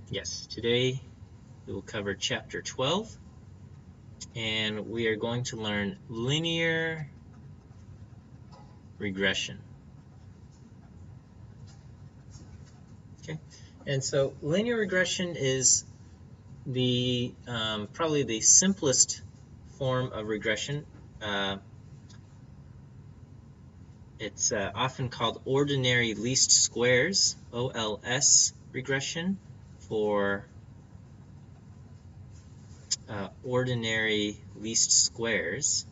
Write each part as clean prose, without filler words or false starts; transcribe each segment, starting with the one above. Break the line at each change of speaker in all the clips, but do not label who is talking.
Yes, today we will cover chapter 12, and we are going to learn linear regression. Okay, and so linear regression is the probably the simplest form of regression. It's often called ordinary least squares, OLS regression, for ordinary least squares.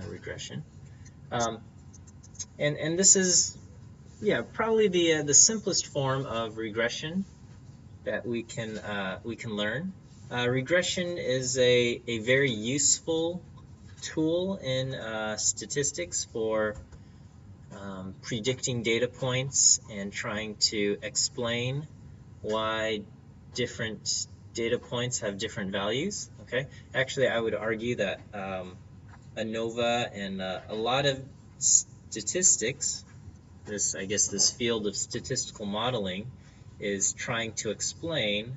Regression. And this is probably the simplest form of regression that we can learn. Regression is a very useful tool in statistics for predicting data points and trying to explain why different data points have different values. Okay, actually, I would argue that ANOVA and a lot of statistics, this field of statistical modeling, is trying to explain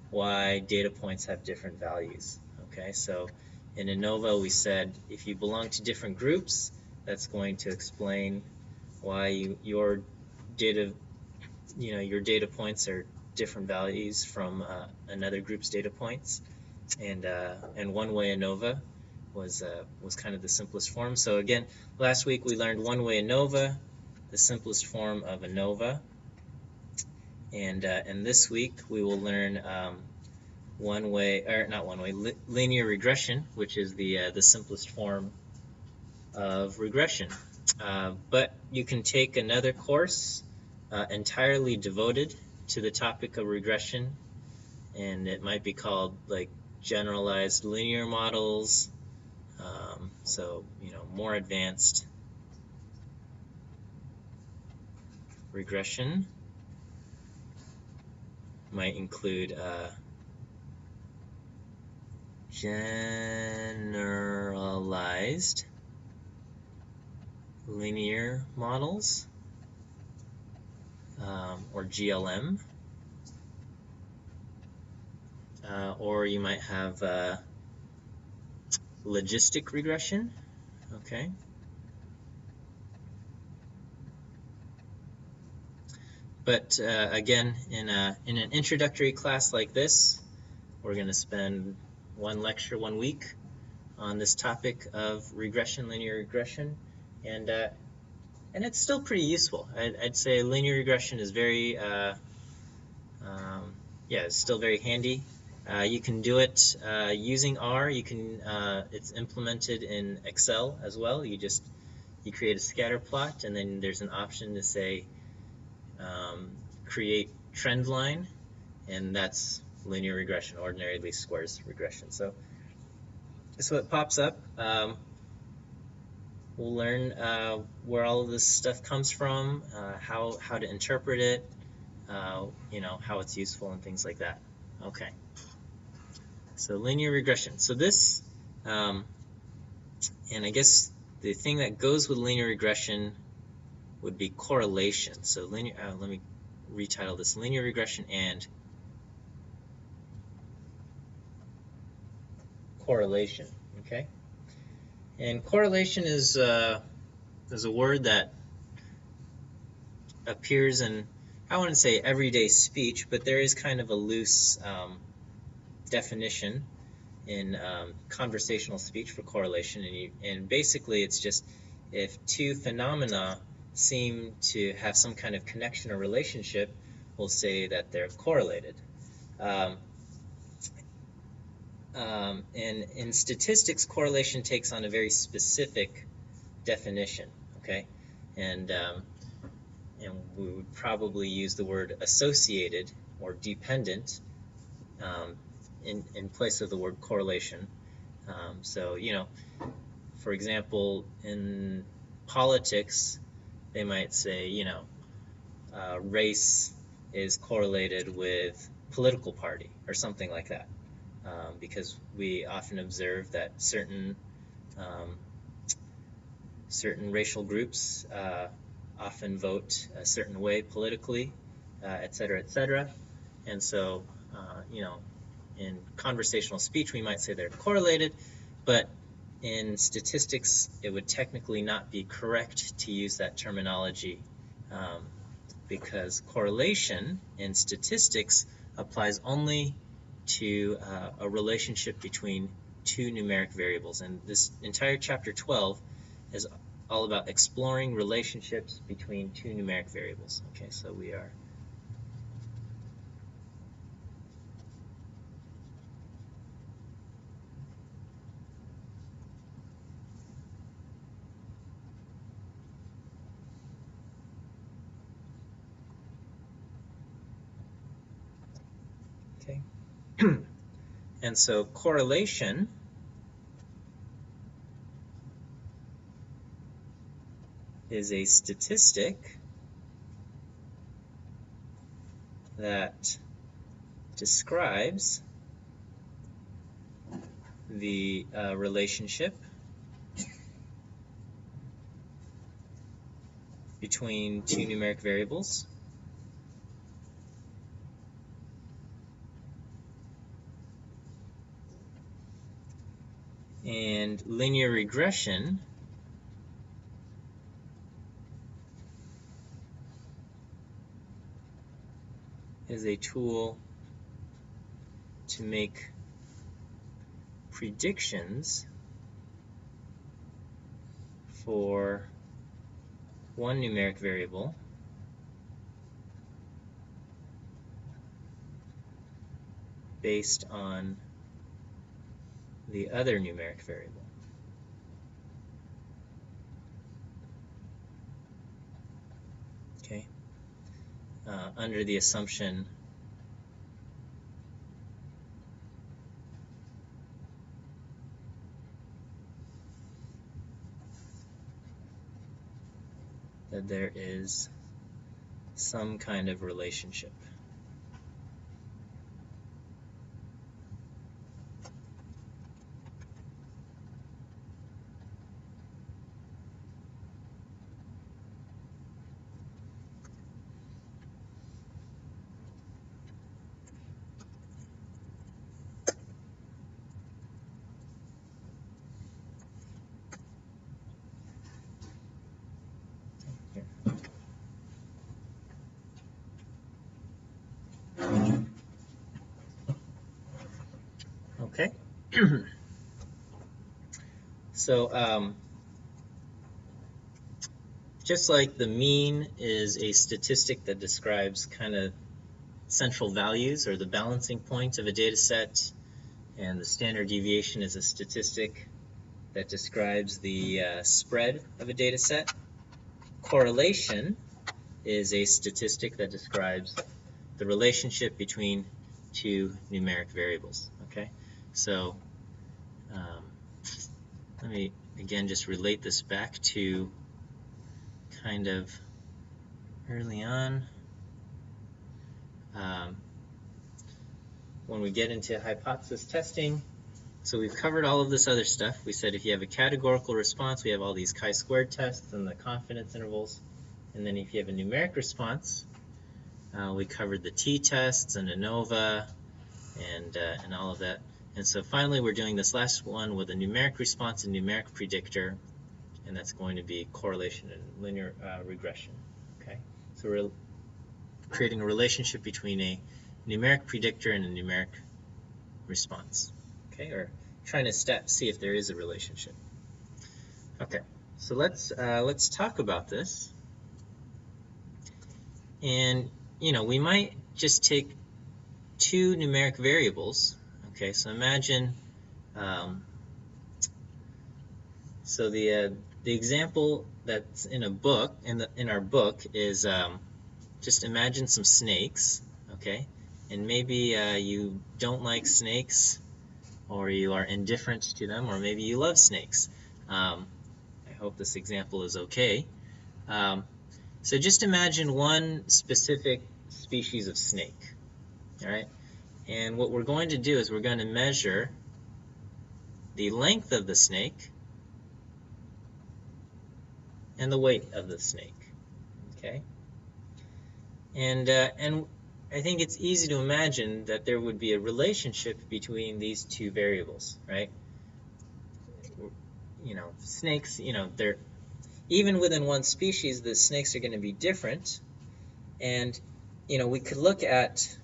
why data points have different values. Okay, so in ANOVA we said if you belong to different groups, that's going to explain why your data points are different values from another group's data points, and one-way ANOVA was kind of the simplest form. So again, last week we learned one-way ANOVA, the simplest form of ANOVA, and this week we will learn linear regression, which is the simplest form of regression. But you can take another course entirely devoted to the topic of regression, and it might be called like generalized linear models. So more advanced regression might include generalized linear models, or GLM, or you might have logistic regression. Okay. But again, in an introductory class like this, we're going to spend one lecture 1 week on this topic of regression, linear regression, and it's still pretty useful. I'd say linear regression is very, it's still very handy. You can do it using R. It's implemented in Excel as well. You create a scatter plot, and then there's an option to say create trend line, and that's linear regression, ordinary least squares regression. So it pops up. We'll learn where all of this stuff comes from, how to interpret it, how it's useful and things like that. Okay. So linear regression. So this, and I guess the thing that goes with linear regression would be correlation. So linear. Let me retitle this: linear regression and correlation. Okay. And correlation is a word that appears in, I wouldn't say everyday speech, but there is kind of a loose definition in conversational speech for correlation, and basically it's just if two phenomena seem to have some kind of connection or relationship, we'll say that they're correlated. And in statistics, correlation takes on a very specific definition. Okay, and we would probably use the word associated or dependent in place of the word correlation. So for example, in politics, they might say race is correlated with political party or something like that, because we often observe that certain certain racial groups often vote a certain way politically, et cetera, and so in conversational speech we might say they're correlated, but in statistics it would technically not be correct to use that terminology, because correlation in statistics applies only to a relationship between two numeric variables, and this entire chapter 12 is all about exploring relationships between two numeric variables. Okay, so we are okay. And so correlation is a statistic that describes the relationship between two numeric variables and linear regression is a tool to make predictions for one numeric variable based on the other numeric variable. Okay, under the assumption that there is some kind of relationship. Okay. So just like the mean is a statistic that describes kind of central values or the balancing point of a data set, and the standard deviation is a statistic that describes the spread of a data set, correlation is a statistic that describes the relationship between two numeric variables. Okay, so let me again just relate this back to kind of early on when we get into hypothesis testing. So we've covered all of this other stuff. We said if you have a categorical response, we have all these chi-squared tests and the confidence intervals. And then if you have a numeric response, we covered the t-tests and ANOVA and all of that. And so finally we're doing this last one with a numeric response and numeric predictor, and that's going to be correlation and linear regression. Okay, so we're creating a relationship between a numeric predictor and a numeric response. Okay, or trying to see if there is a relationship. Okay, so let's talk about this. And we might just take two numeric variables. Okay, so imagine so the example that's in a book in our book is just imagine some snakes. Okay, and maybe you don't like snakes, or you are indifferent to them, or maybe you love snakes. I hope this example is okay. So just imagine one specific species of snake. All right, and what we're going to do is we're going to measure the length of the snake and the weight of the snake. Okay, and I think it's easy to imagine that there would be a relationship between these two variables, right? Snakes, they're even within one species, the snakes are going to be different, and we could look at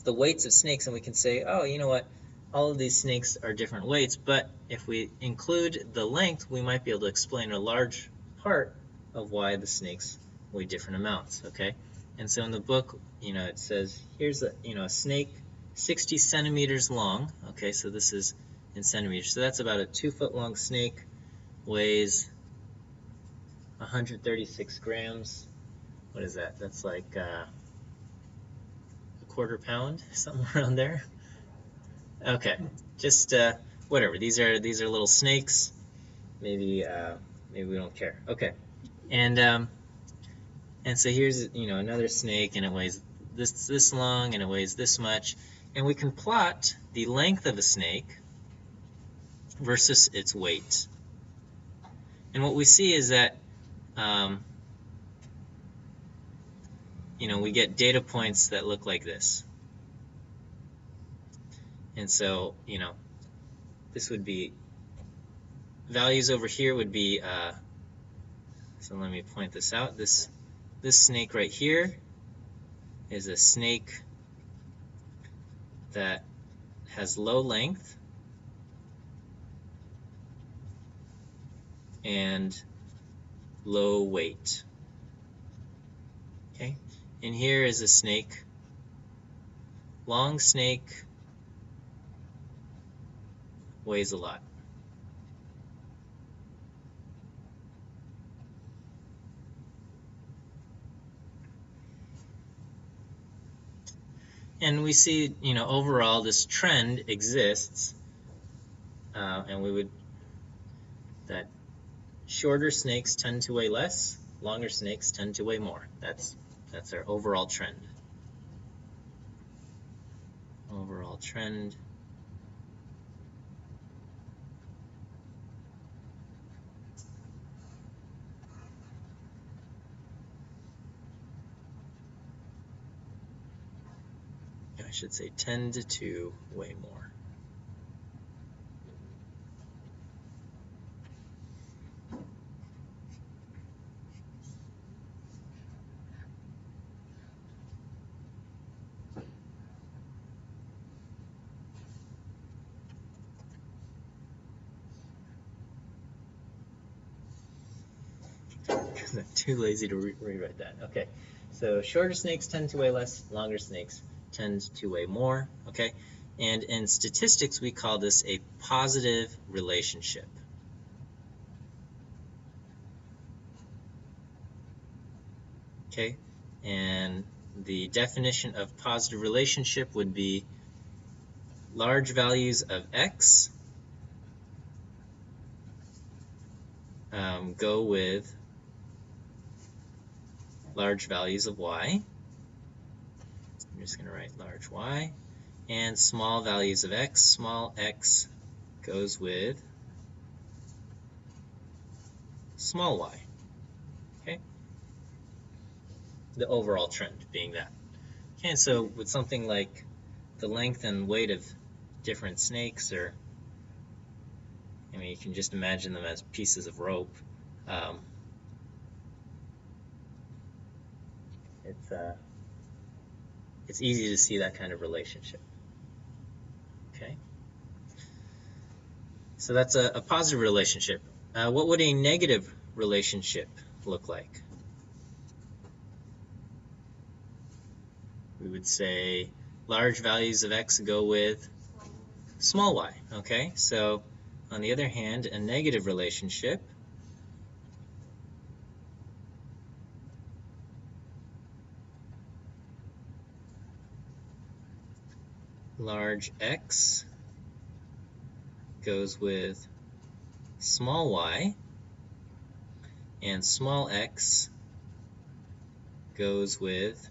the weights of snakes and we can say, oh, you know what, all of these snakes are different weights, but if we include the length, we might be able to explain a large part of why the snakes weigh different amounts. Okay, and so in the book, it says here's a snake 60 centimeters long. Okay, so this is in centimeters, so that's about a 2-foot long snake, weighs 136 grams. What is that? That's like a quarter pound, somewhere around there. Okay, just whatever. These are little snakes. Maybe we don't care. Okay, and so here's another snake, and it weighs this long, and it weighs this much, and we can plot the length of a snake versus its weight. And what we see is that we get data points that look like this. And so this would be values over here would be so let me point this out. This snake right here is a snake that has low length and low weight. Okay, and here is a snake, long snake, weighs a lot. And we see, overall this trend exists, and that shorter snakes tend to weigh less, longer snakes tend to weigh more. That's our overall trend. Overall trend. I should say tend to weigh more. I'm too lazy to rewrite that. Okay, so shorter snakes tend to weigh less, longer snakes tend to weigh more. Okay, and in statistics we call this a positive relationship. Okay, and the definition of positive relationship would be large values of x go with large values of y. I'm just going to write large y. And small values of x, small x goes with small y. Okay? The overall trend being that. Okay, and so with something like the length and weight of different snakes, or you can just imagine them as pieces of rope. It's easy to see that kind of relationship. Okay, so that's a positive relationship. What would a negative relationship look like? We would say large values of x go with small y. Okay, so on the other hand, a negative relationship large x goes with small y, and small x goes with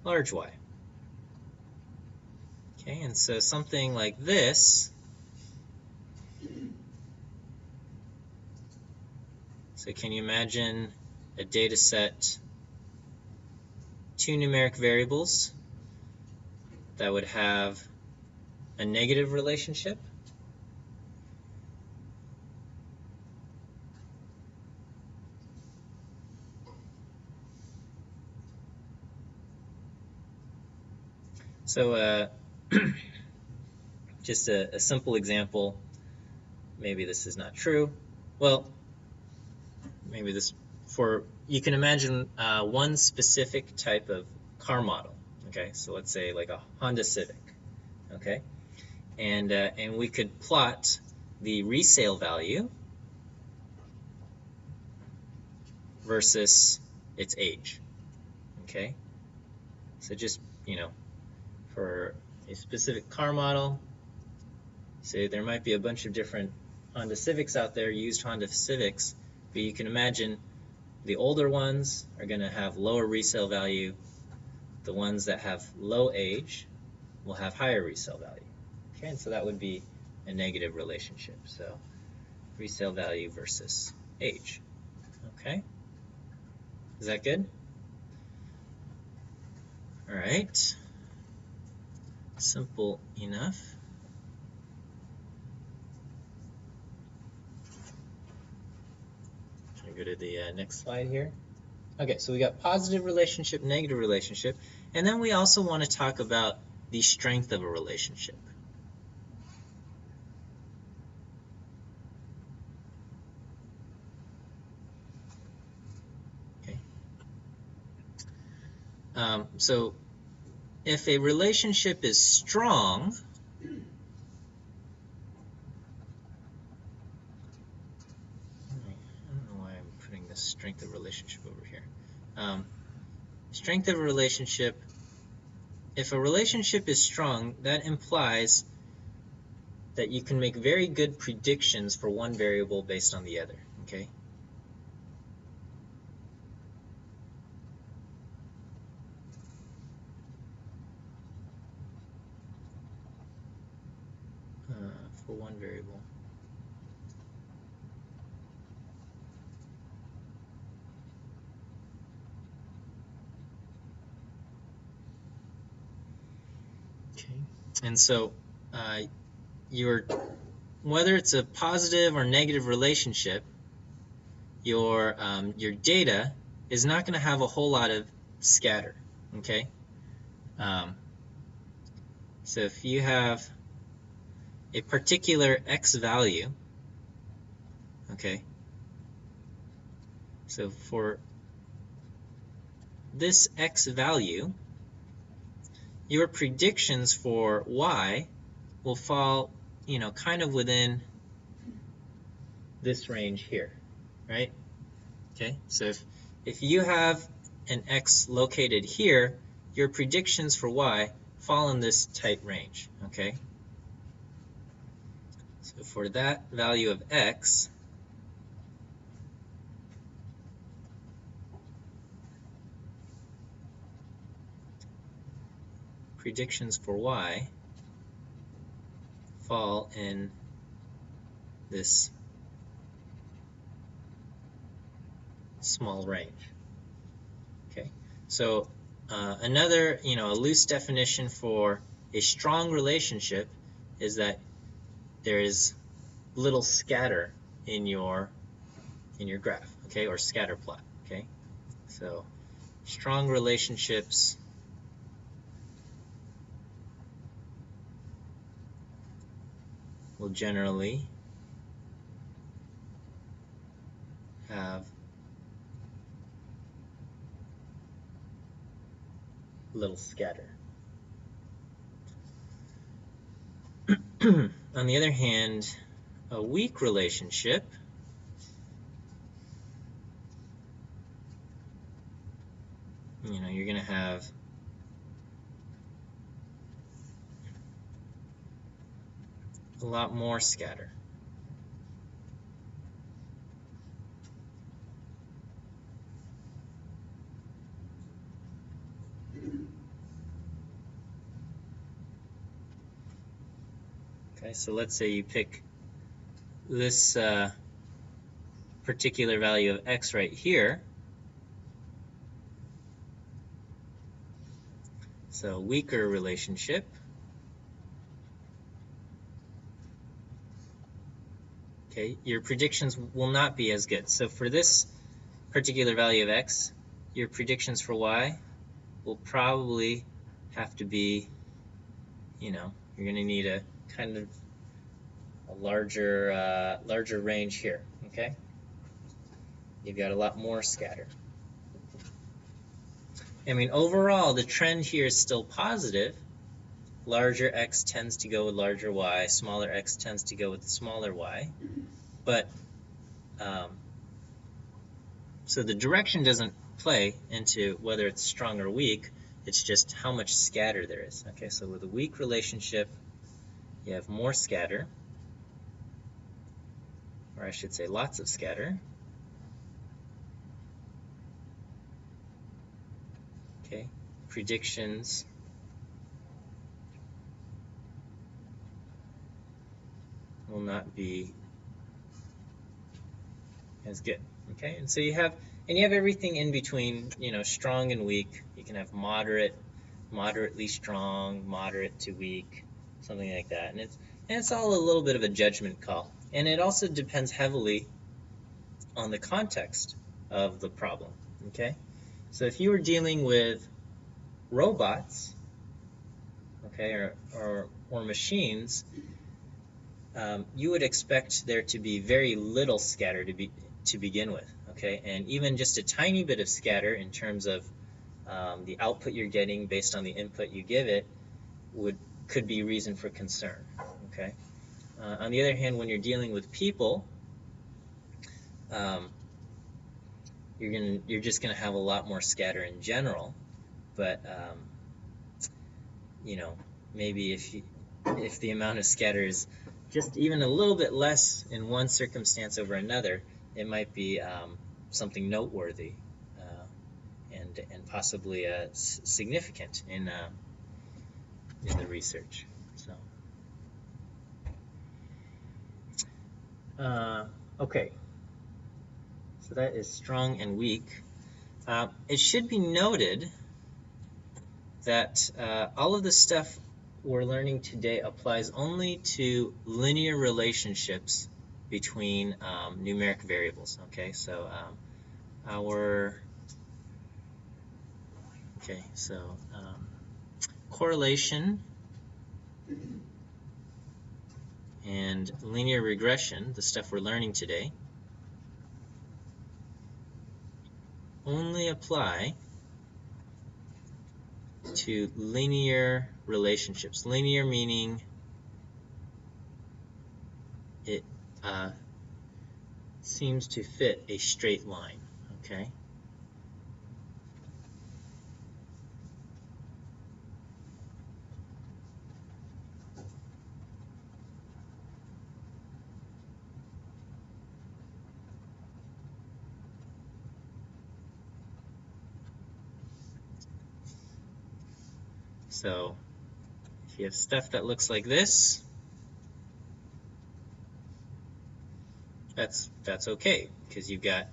large y. Okay, and so something like this So can you imagine a data set, two numeric variables that would have a negative relationship? So just a simple example, maybe this is not true. Well, maybe this, you can imagine one specific type of car model, okay? So let's say like a Honda Civic, okay? And we could plot the resale value versus its age, okay? So just, for a specific car model, say there might be a bunch of different Honda Civics out there, used Honda Civics, but you can imagine the older ones are going to have lower resale value. The ones that have low age will have higher resale value. Okay, and so that would be a negative relationship. So resale value versus age. Okay, is that good? All right, simple enough. Can I go to the next slide here? Okay, so we got positive relationship, negative relationship, and then we also want to talk about the strength of a relationship. Okay. So if a relationship is strong, I don't know why I'm putting the strength of relationship over here. Strength of a relationship, if a relationship is strong, that implies that you can make very good predictions for one variable based on the other, okay? For one variable. Okay, and so whether it's a positive or negative relationship, your data is not going to have a whole lot of scatter, okay? So if you have a particular x value, okay, so for this x value, your predictions for y will fall, kind of within this range here, right? Okay, so if you have an x located here, your predictions for y fall in this tight range, okay? So for that value of x, predictions for y fall in this small range. Okay, so another, a loose definition for a strong relationship is that there is little scatter in your graph, okay, or scatter plot, okay? So strong relationships will generally have little scatter. On the other hand, a weak relationship you're going to have a lot more scatter. Okay, so let's say you pick this particular value of x right here, so weaker relationship, okay, your predictions will not be as good. So for this particular value of x, your predictions for y will probably have to be, you're going to need a kind of a larger range here, okay? You've got a lot more scatter. I mean, overall, the trend here is still positive. Larger x tends to go with larger y, smaller x tends to go with smaller y. But, so the direction doesn't play into whether it's strong or weak, it's just how much scatter there is. Okay, so with a weak relationship, you have more scatter, or I should say lots of scatter. Okay, predictions will not be as good. Okay, and so you have everything in between, strong and weak. You can have moderately strong, moderate to weak, something like that. And it's all a little bit of a judgment call. And it also depends heavily on the context of the problem. Okay, so if you were dealing with robots, okay, or machines, you would expect there to be very little scatter to begin with, okay, and even just a tiny bit of scatter in terms of the output you're getting based on the input you give it could be reason for concern, okay. On the other hand, when you're dealing with people, you're just going to have a lot more scatter in general, but maybe if the amount of scatter is just even a little bit less in one circumstance over another, it might be something noteworthy and possibly significant in the research. So, okay. So that is strong and weak. It should be noted that all of the stuff we're learning today applies only to linear relationships between numeric variables. Okay, so correlation and linear regression, the stuff we're learning today, only apply to linear relationships. Linear meaning it seems to fit a straight line, okay? So if you have stuff that looks like this, that's okay, because you've got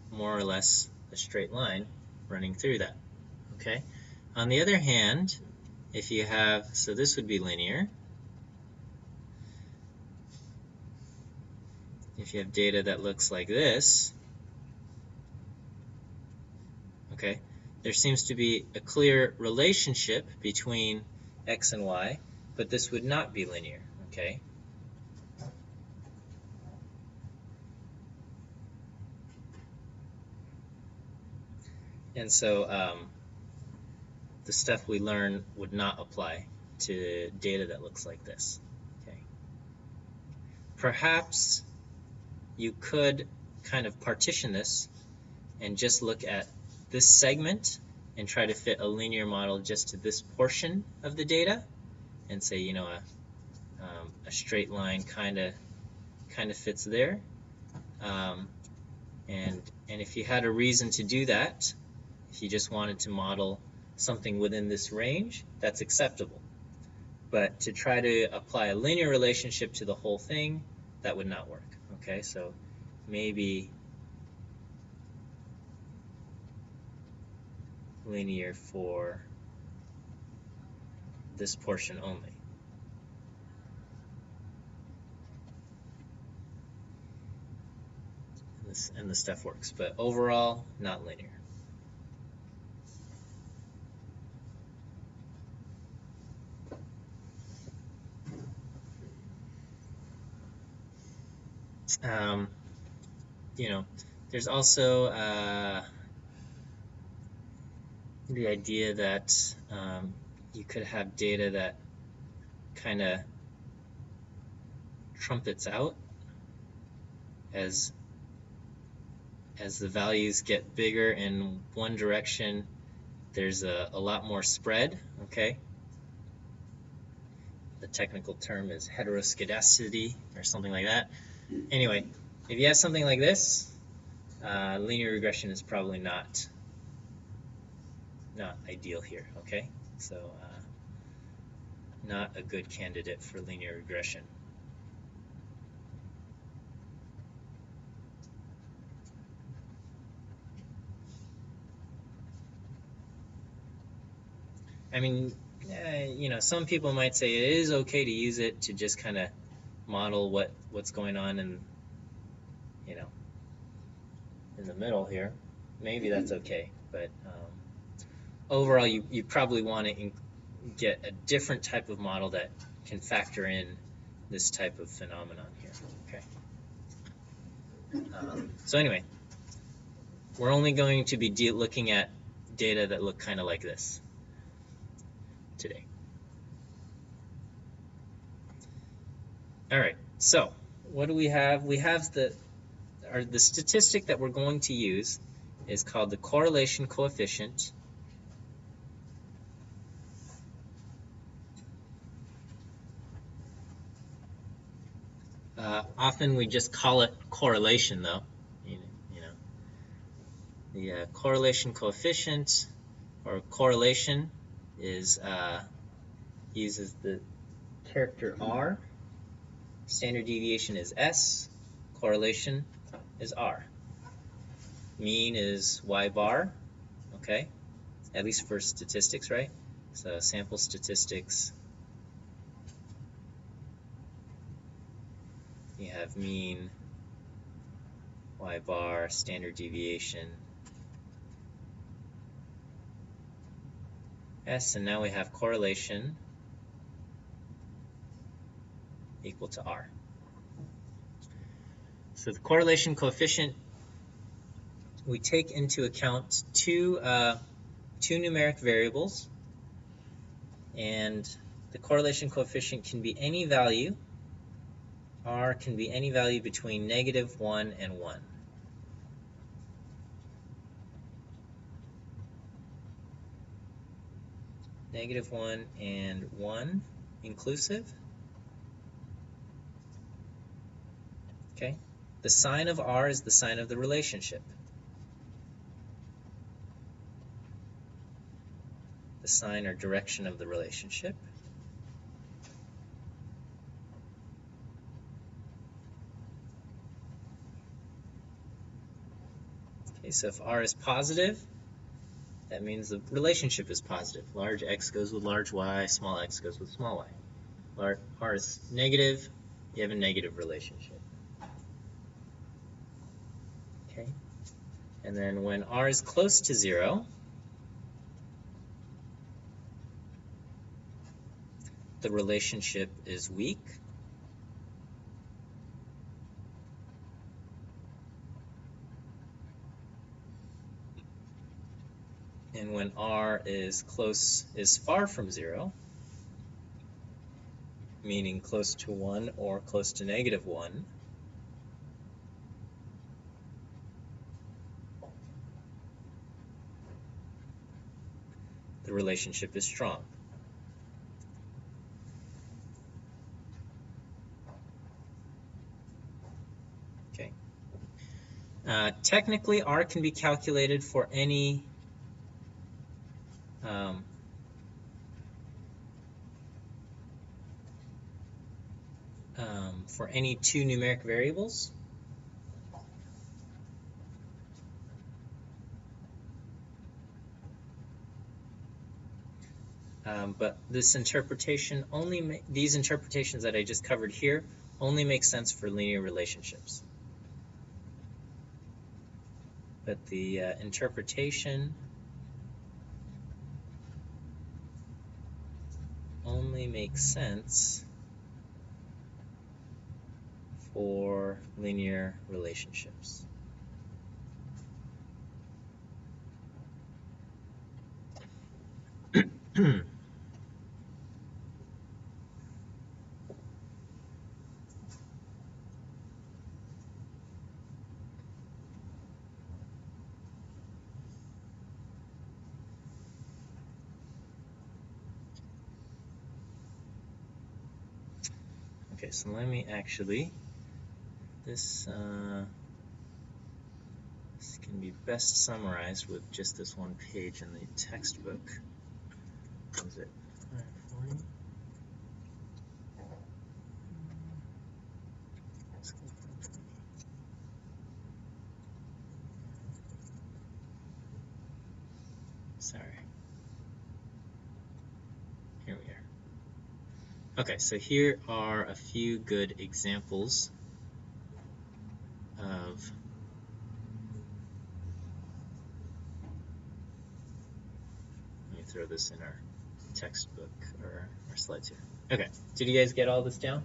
more or less a straight line running through that, okay? On the other hand, if you have, so this would be linear. If you have data that looks like this, okay, there seems to be a clear relationship between x and y, but this would not be linear, okay? And so the stuff we learn would not apply to data that looks like this, okay? Perhaps you could kind of partition this and just look at this segment and try to fit a linear model just to this portion of the data and say, a straight line kind of fits there. And if you had a reason to do that, if you just wanted to model something within this range, that's acceptable. But to try to apply a linear relationship to the whole thing, that would not work. Okay, so maybe linear for this portion only. And the stuff works, but overall, not linear. You know, there's also the idea that you could have data that kind of trumpets out as the values get bigger in one direction. There's a lot more spread, okay? The technical term is heteroscedasticity or something like that. Anyway, if you have something like this, linear regression is probably not ideal here, okay? So not a good candidate for linear regression. I mean, you know, some people might say it is okay to use it to just kind of model what's going on in, you know, in the middle here. Maybe that's okay, but overall, you probably want to get a different type of model that can factor in this type of phenomenon here. Okay. So anyway, we're only going to be looking at data that look kind of like this today. All right. So what do we have? We have the statistic that we're going to use is called the correlation coefficient. Often we just call it correlation, though. You know, the correlation coefficient or correlation is uses the character R. Standard deviation is S. Correlation is R. Mean is Y bar. Okay, at least for statistics, right? So sample statistics. You have mean, Y bar, standard deviation, S, and now we have correlation equal to R. So the correlation coefficient, we take into account two numeric variables, and the correlation coefficient can be any value. R can be any value between -1 and 1. -1 and 1 inclusive. Okay. The sign of R is the sign of the relationship. The sign or direction of the relationship. Okay, so if R is positive, that means the relationship is positive. Large X goes with large Y, small x goes with small y. R is negative, you have a negative relationship. Okay, and then when R is close to 0, the relationship is weak. And when R is far from 0, meaning close to 1 or close to -1, the relationship is strong. Okay. Technically, R can be calculated for any two numeric variables. But this interpretation these interpretations that I just covered here only make sense for linear relationships. But the interpretation only makes sense for linear relationships. Okay, so let me actually, this can be best summarized with just this one page in the textbook. What was it? 540? Sorry. Here we are. Okay, so here are a few good examples of let me throw this in our textbook or our slides here. Okay, did you guys get all this down?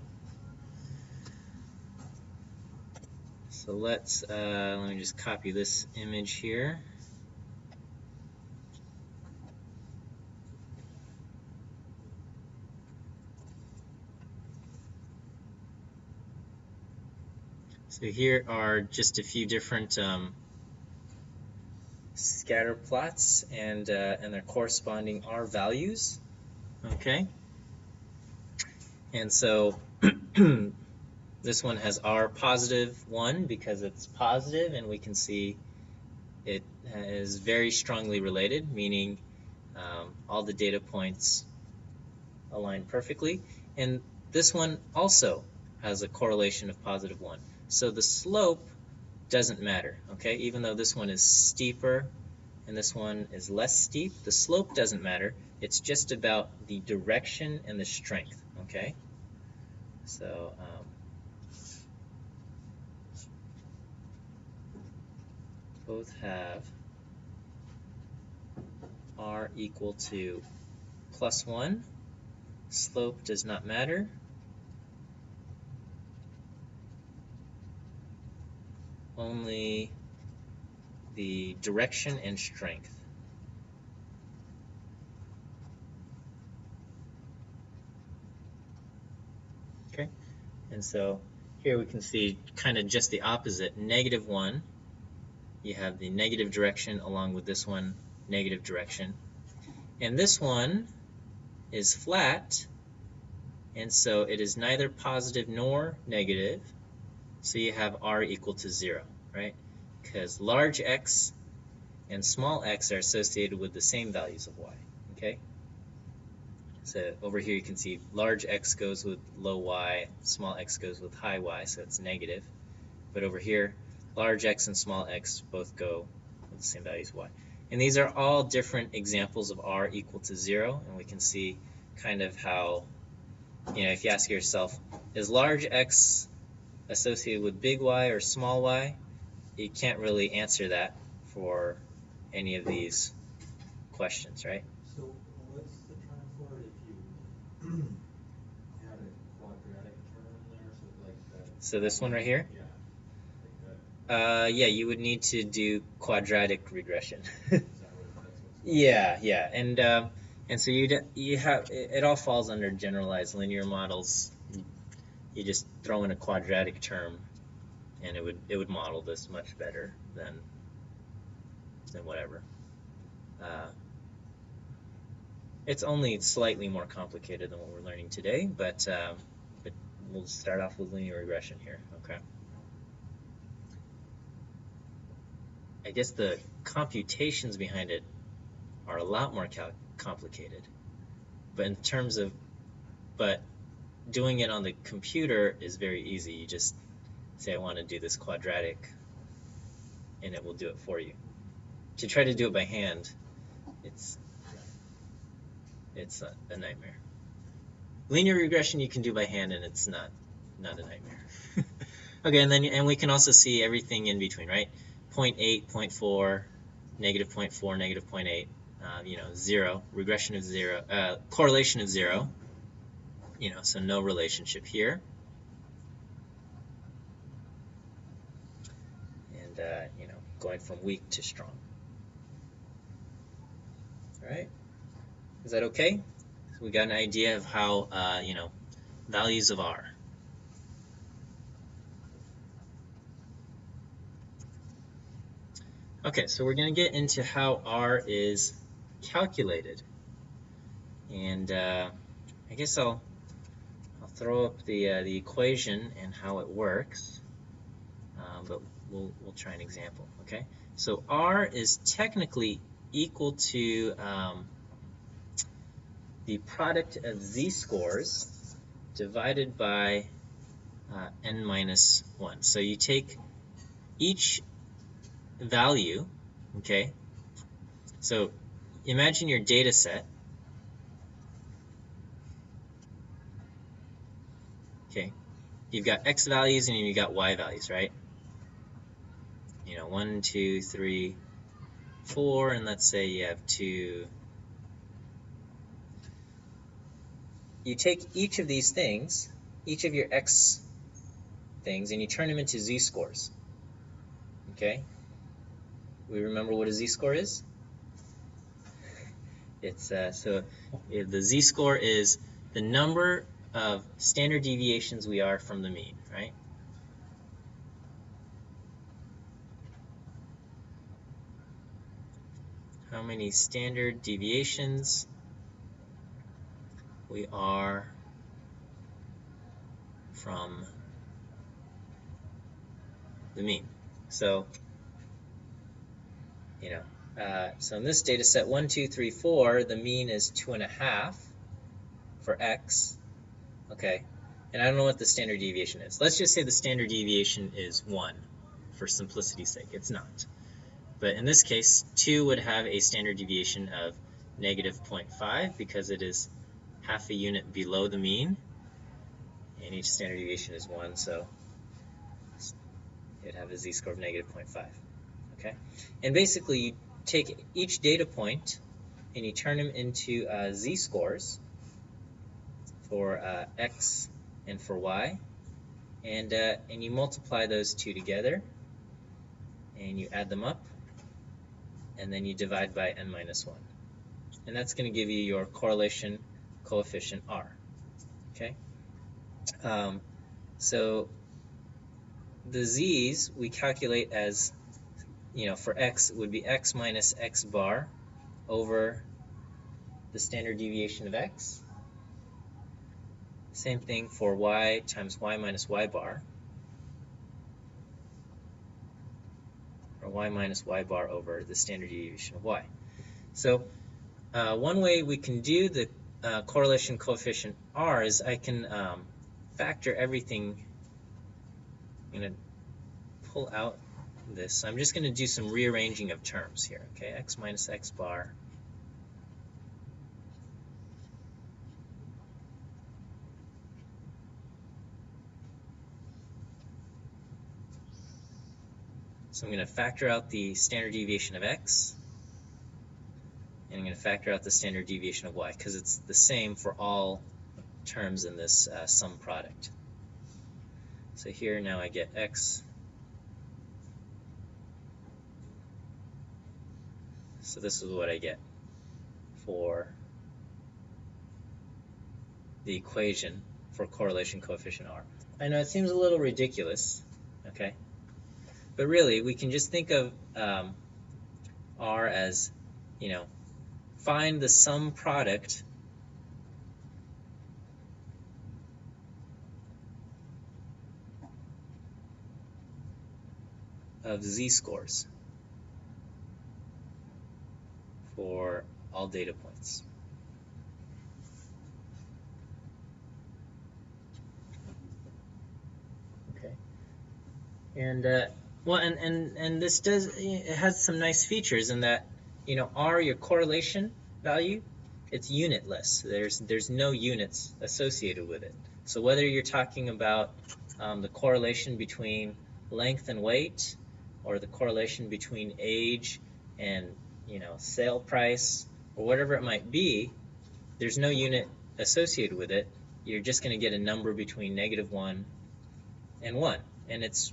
So let me just copy this image here. So here are just a few different scatter plots and their corresponding R values. Okay, and so this one has R positive 1 because it's positive, and we can see it is very strongly related, meaning all the data points align perfectly. And this one also has a correlation of positive 1. So the slope doesn't matter, okay? Even though this one is steeper and this one is less steep, the slope doesn't matter. It's just about the direction and the strength, okay? So both have R equal to +1. Slope does not matter. Only the direction and strength. Okay, and so here we can see kind of just the opposite. -1, you have the negative direction along with this one, negative direction. And this one is flat, and so it is neither positive nor negative. So you have R equal to 0, right? Because large x and small x are associated with the same values of y, okay? So over here you can see large x goes with low y, small x goes with high y, so it's negative. But over here, large x and small x both go with the same values of y. And these are all different examples of R equal to 0, and we can see kind of how, if you ask yourself, is large x associated with big Y or small y? You can't really answer that for any of these questions, right?
So what's the term for it if you had a quadratic term there? So like that.
So this one right here?
Yeah. Like that.
Yeah, you would need to do quadratic regression.
Is that what that's what's
Yeah, and so you have it all falls under generalized linear models. You just throw in a quadratic term, and it would model this much better than whatever. It's only slightly more complicated than what we're learning today, but we'll start off with linear regression here. Okay. I guess the computations behind it are a lot more complicated, but doing it on the computer is very easy. You just say I want to do this quadratic, and it will do it for you. To try to do it by hand, it's it's a nightmare. Linear regression you can do by hand, and it's not a nightmare. Okay, and we can also see everything in between, right? 0.8, 0.4, negative 0.4, negative 0.8, 0, regression of 0, correlation of 0, so no relationship here. And, going from weak to strong. All right, is that okay? So we got an idea of how, values of R. Okay, so we're going to get into how R is calculated. And I guess I'll throw up the equation and how it works, but we'll try an example. Okay, so R is technically equal to the product of z-scores divided by n minus 1. So you take each value, okay? So imagine your data set. Okay, you've got x values and you've got y values, right? 1, 2, 3, 4, and let's say you have 2. You take each of these things, each of your x things, and you turn them into z-scores. Okay? We remember what a z-score is? It's the z-score is the number of standard deviations we are from the mean, right? How many standard deviations we are from the mean. So, so in this data set, 1, 2, 3, 4, the mean is 2.5 for x. Okay, and I don't know what the standard deviation is. Let's just say the standard deviation is 1 for simplicity's sake. It's not. But in this case, 2 would have a standard deviation of negative 0.5 because it is half a unit below the mean, and each standard deviation is 1, so it would have a z-score of negative 0.5. Okay, and basically you take each data point and you turn them into z-scores for x and for y, and you multiply those two together and you add them up, and then you divide by n minus 1, and that's going to give you your correlation coefficient R. Okay, so the z's we calculate as, for x it would be x minus x bar over the standard deviation of x. Same thing for y times y minus y bar, or y minus y bar over the standard deviation of y. So one way we can do the correlation coefficient R is I can factor everything. I'm going to pull out this. So I'm just going to do some rearranging of terms here. Okay, x minus x bar so I'm going to factor out the standard deviation of x, and I'm going to factor out the standard deviation of y because it's the same for all terms in this sum product. So here now I get x. So this is what I get for the equation for correlation coefficient R. I know it seems a little ridiculous, okay? But really, we can just think of R as, find the sum product of z-scores for all data points. Okay. And well, and this it has some nice features in that, R, your correlation value, it's unitless. There's no units associated with it. So whether you're talking about the correlation between length and weight, or the correlation between age and sale price, or whatever it might be, there's no unit associated with it. You're just going to get a number between -1 and 1, and it's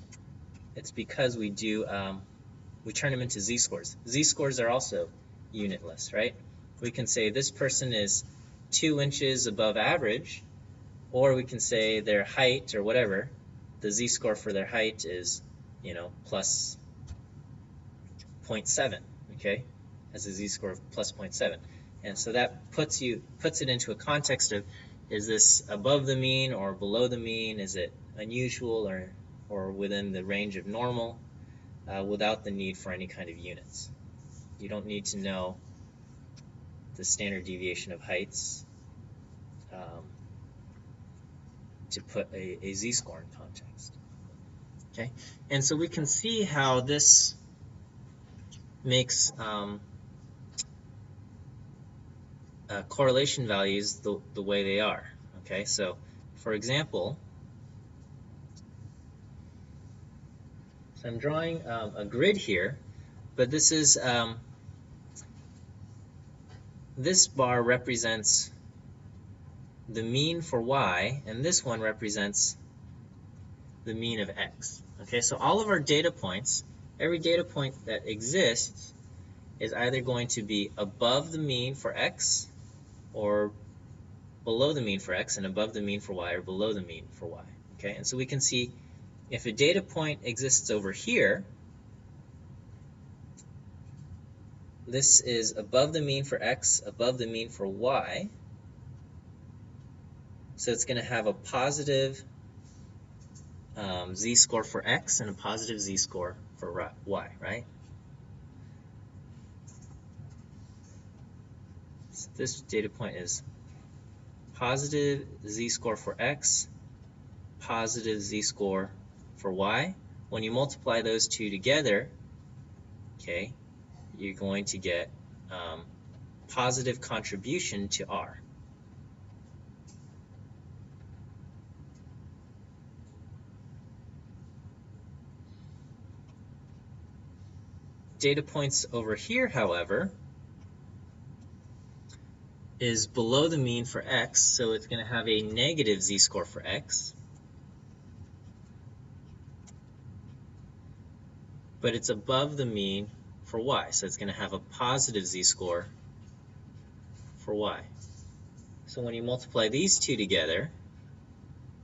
because we turn them into z-scores. Z-scores are also unitless, right? We can say this person is 2 inches above average, or we can say their height or whatever. The z-score for their height is, plus 0.7, okay? Has a z-score of plus 0.7. And so that puts it into a context of, is this above the mean or below the mean? Is it unusual or within the range of normal, without the need for any kind of units. You don't need to know the standard deviation of heights to put a z-score in context. Okay, and so we can see how this makes correlation values the way they are. Okay, so for example, I'm drawing a grid here, but this is this bar represents the mean for y, and this one represents the mean of x. Okay, so all of our data points, every data point that exists is either going to be above the mean for x or below the mean for x, and above the mean for y or below the mean for y. Okay, and so we can see if a data point exists over here, this is above the mean for x, above the mean for y, so it's going to have a positive z-score for x and a positive z-score for y, right? So this data point is positive z-score for x, positive z-score for y. When you multiply those two together, okay, you're going to get positive contribution to R. Data points over here, however, is below the mean for x, so it's going to have a negative z-score for x. But it's above the mean for y, so it's going to have a positive z-score for y. So when you multiply these two together,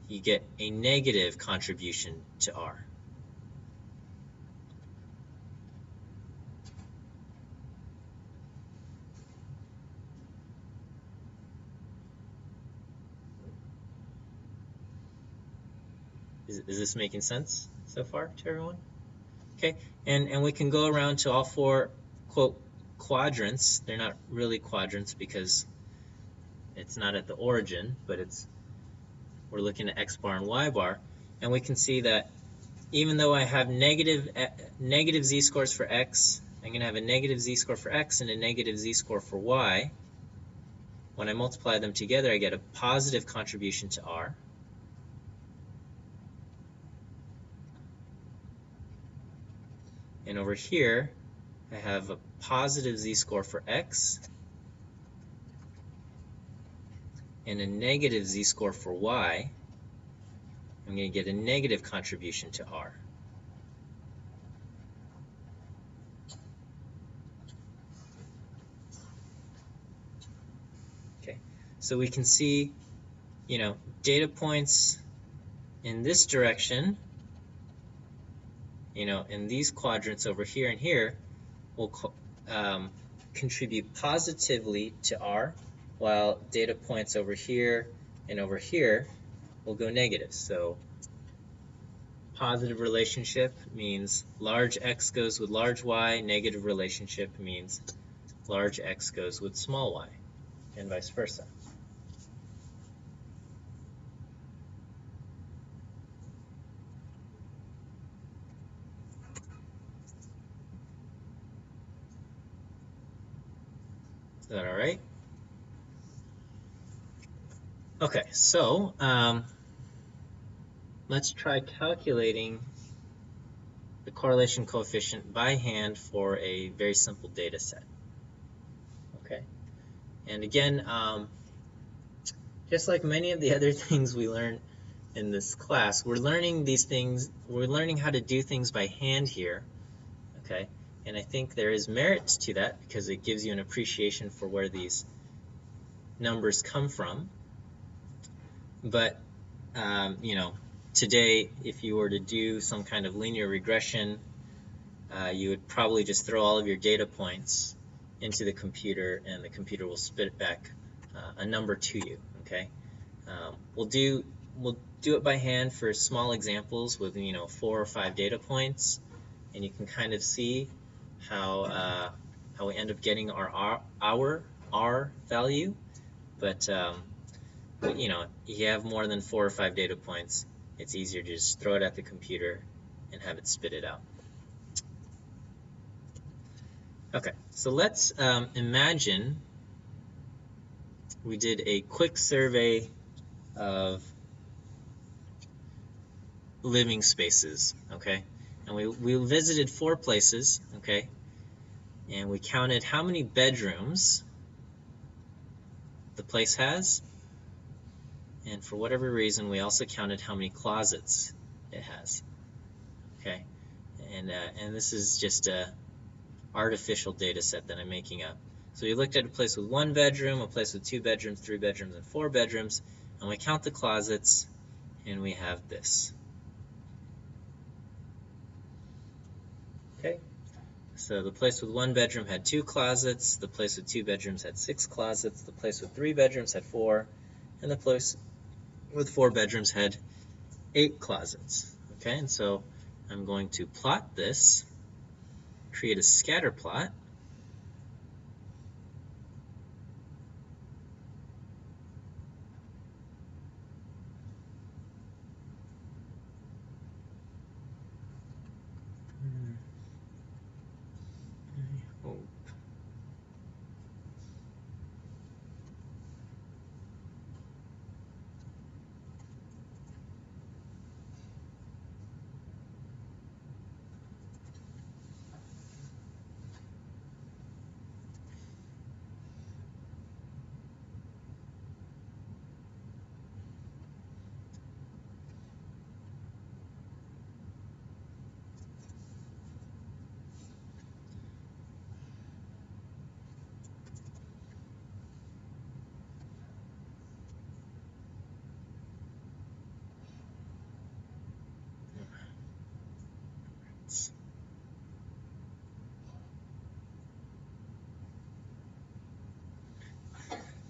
you get a negative contribution to R. Is this making sense so far to everyone? Okay, and we can go around to all four, quote, quadrants. They're not really quadrants because it's not at the origin, but we're looking at x bar and y bar, and we can see that even though I have negative z-scores for x, I'm going to have a negative z-score for x and a negative z-score for y. When I multiply them together, I get a positive contribution to R. And over here, I have a positive z-score for x and a negative z-score for y. I'm going to get a negative contribution to R. Okay, so we can see, data points in this direction, in these quadrants over here and here, will contribute positively to R, while data points over here and over here will go negative. So positive relationship means large X goes with large Y. Negative relationship means large X goes with small y, and vice versa. Is that all right? Okay, so let's try calculating the correlation coefficient by hand for a very simple data set. Okay, and again, just like many of the other things we learn in this class, we're learning these things, we're learning how to do things by hand here. Okay, and I think there is merit to that because it gives you an appreciation for where these numbers come from. But you know, today, if you were to do some kind of linear regression, you would probably just throw all of your data points into the computer, and the computer will spit back a number to you. Okay, we'll do it by hand for small examples with 4 or 5 data points, and you can kind of see how we end up getting our R value. But you know, if you have more than 4 or 5 data points, it's easier to just throw it at the computer and have it spit it out. Okay, so let's imagine we did a quick survey of living spaces, okay? And we visited 4 places, okay? And we counted how many bedrooms the place has. And for whatever reason, we also counted how many closets it has, okay? And this is just a artificial data set that I'm making up. So we looked at a place with 1 bedroom, a place with 2 bedrooms, 3 bedrooms, and 4 bedrooms, and we count the closets, and we have this. Okay, so the place with 1 bedroom had 2 closets, the place with 2 bedrooms had 6 closets, the place with 3 bedrooms had 4, and the place with 4 bedrooms had 8 closets. Okay, and so I'm going to plot this, create a scatter plot.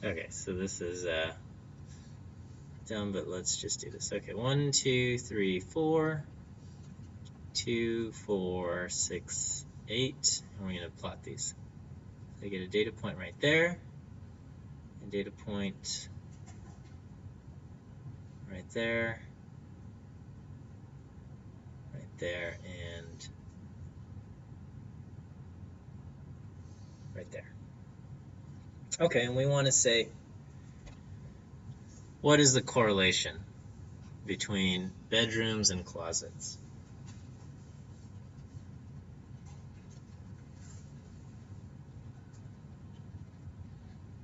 Okay, so this is dumb, but let's just do this. Okay, 1, 2, 3, 4, 2, 4, 6, 8, and we're going to plot these. So I get a data point right there, a data point right there, right there, and right there. Okay, and we want to say, what is the correlation between bedrooms and closets?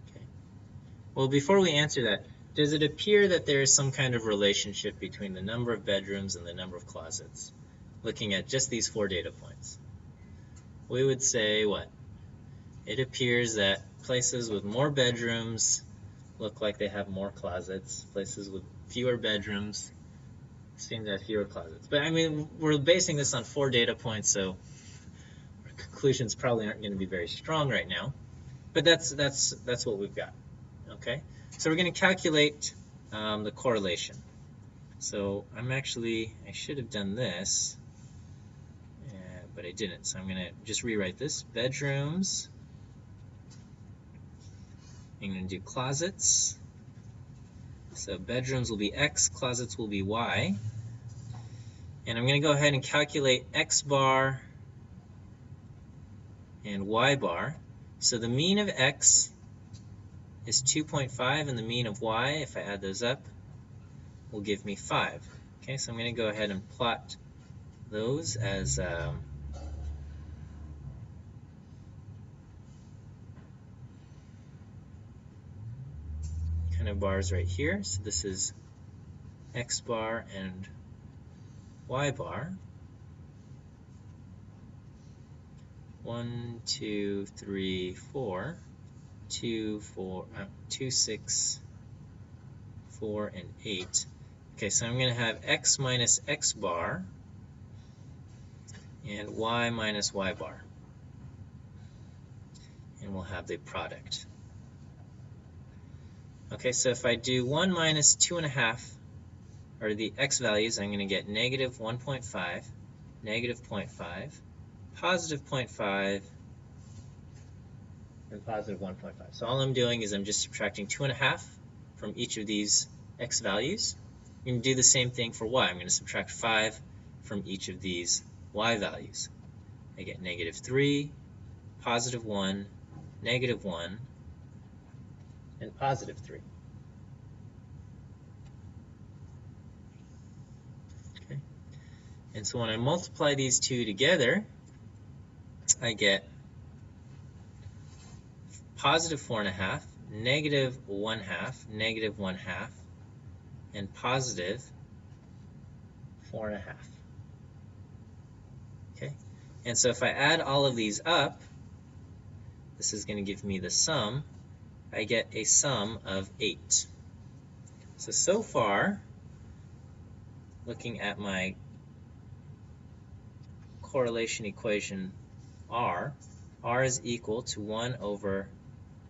Okay. Well, before we answer that, does it appear that there is some kind of relationship between the number of bedrooms and the number of closets? Looking at just these 4 data points. We would say what? It appears that places with more bedrooms look like they have more closets. Places with fewer bedrooms seem to have fewer closets. But I mean, we're basing this on 4 data points, so our conclusions probably aren't going to be very strong right now. But that's what we've got. Okay, so we're going to calculate the correlation. So I should have done this, but I didn't. So I'm going to just rewrite this. Bedrooms. I'm going to do closets. So bedrooms will be X, closets will be Y. And I'm going to go ahead and calculate X bar and Y bar. So the mean of X is 2.5, and the mean of y, if I add those up, will give me 5. Okay, so I'm going to go ahead and plot those as kind of bars right here. So this is x bar and y bar. 1, 2, 3, 4, 2, 6, 4, and 8. Okay, so I'm going to have x minus x bar and y minus y bar. And we'll have the product. Okay, so if I do 1 minus 2.5, or the x values, I'm going to get negative 1.5, negative 0.5, positive 0.5, and positive 1.5. So all I'm doing is I'm just subtracting 2.5 from each of these x values. I'm going to do the same thing for y. I'm going to subtract 5 from each of these y values. I get negative 3, positive 1, negative 1, and positive 3. Okay. And so when I multiply these two together, I get positive 4.5, negative 1/2, negative 1/2, and positive 4.5. Okay, and so if I add all of these up, this is going to give me the sum. I get a sum of 8. So far, looking at my correlation equation R is equal to 1 over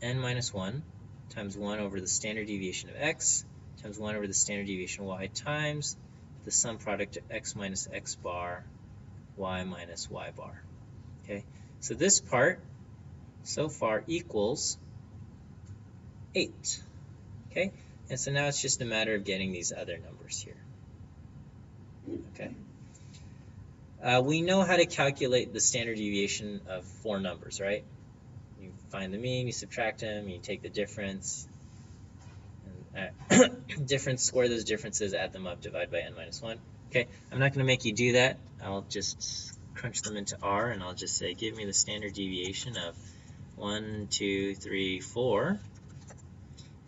n minus 1 times 1 over the standard deviation of x times 1 over the standard deviation of y times the sum product of x minus x bar, y minus y bar. Okay, so this part so far equals 8. Okay, and so now it's just a matter of getting these other numbers here. Okay, we know how to calculate the standard deviation of 4 numbers, right? You find the mean, you subtract them, you take the difference, difference, square those differences, add them up, divide by n minus 1. Okay, I'm not going to make you do that. I'll just crunch them into R, and I'll just say, give me the standard deviation of 1, 2, 3, 4.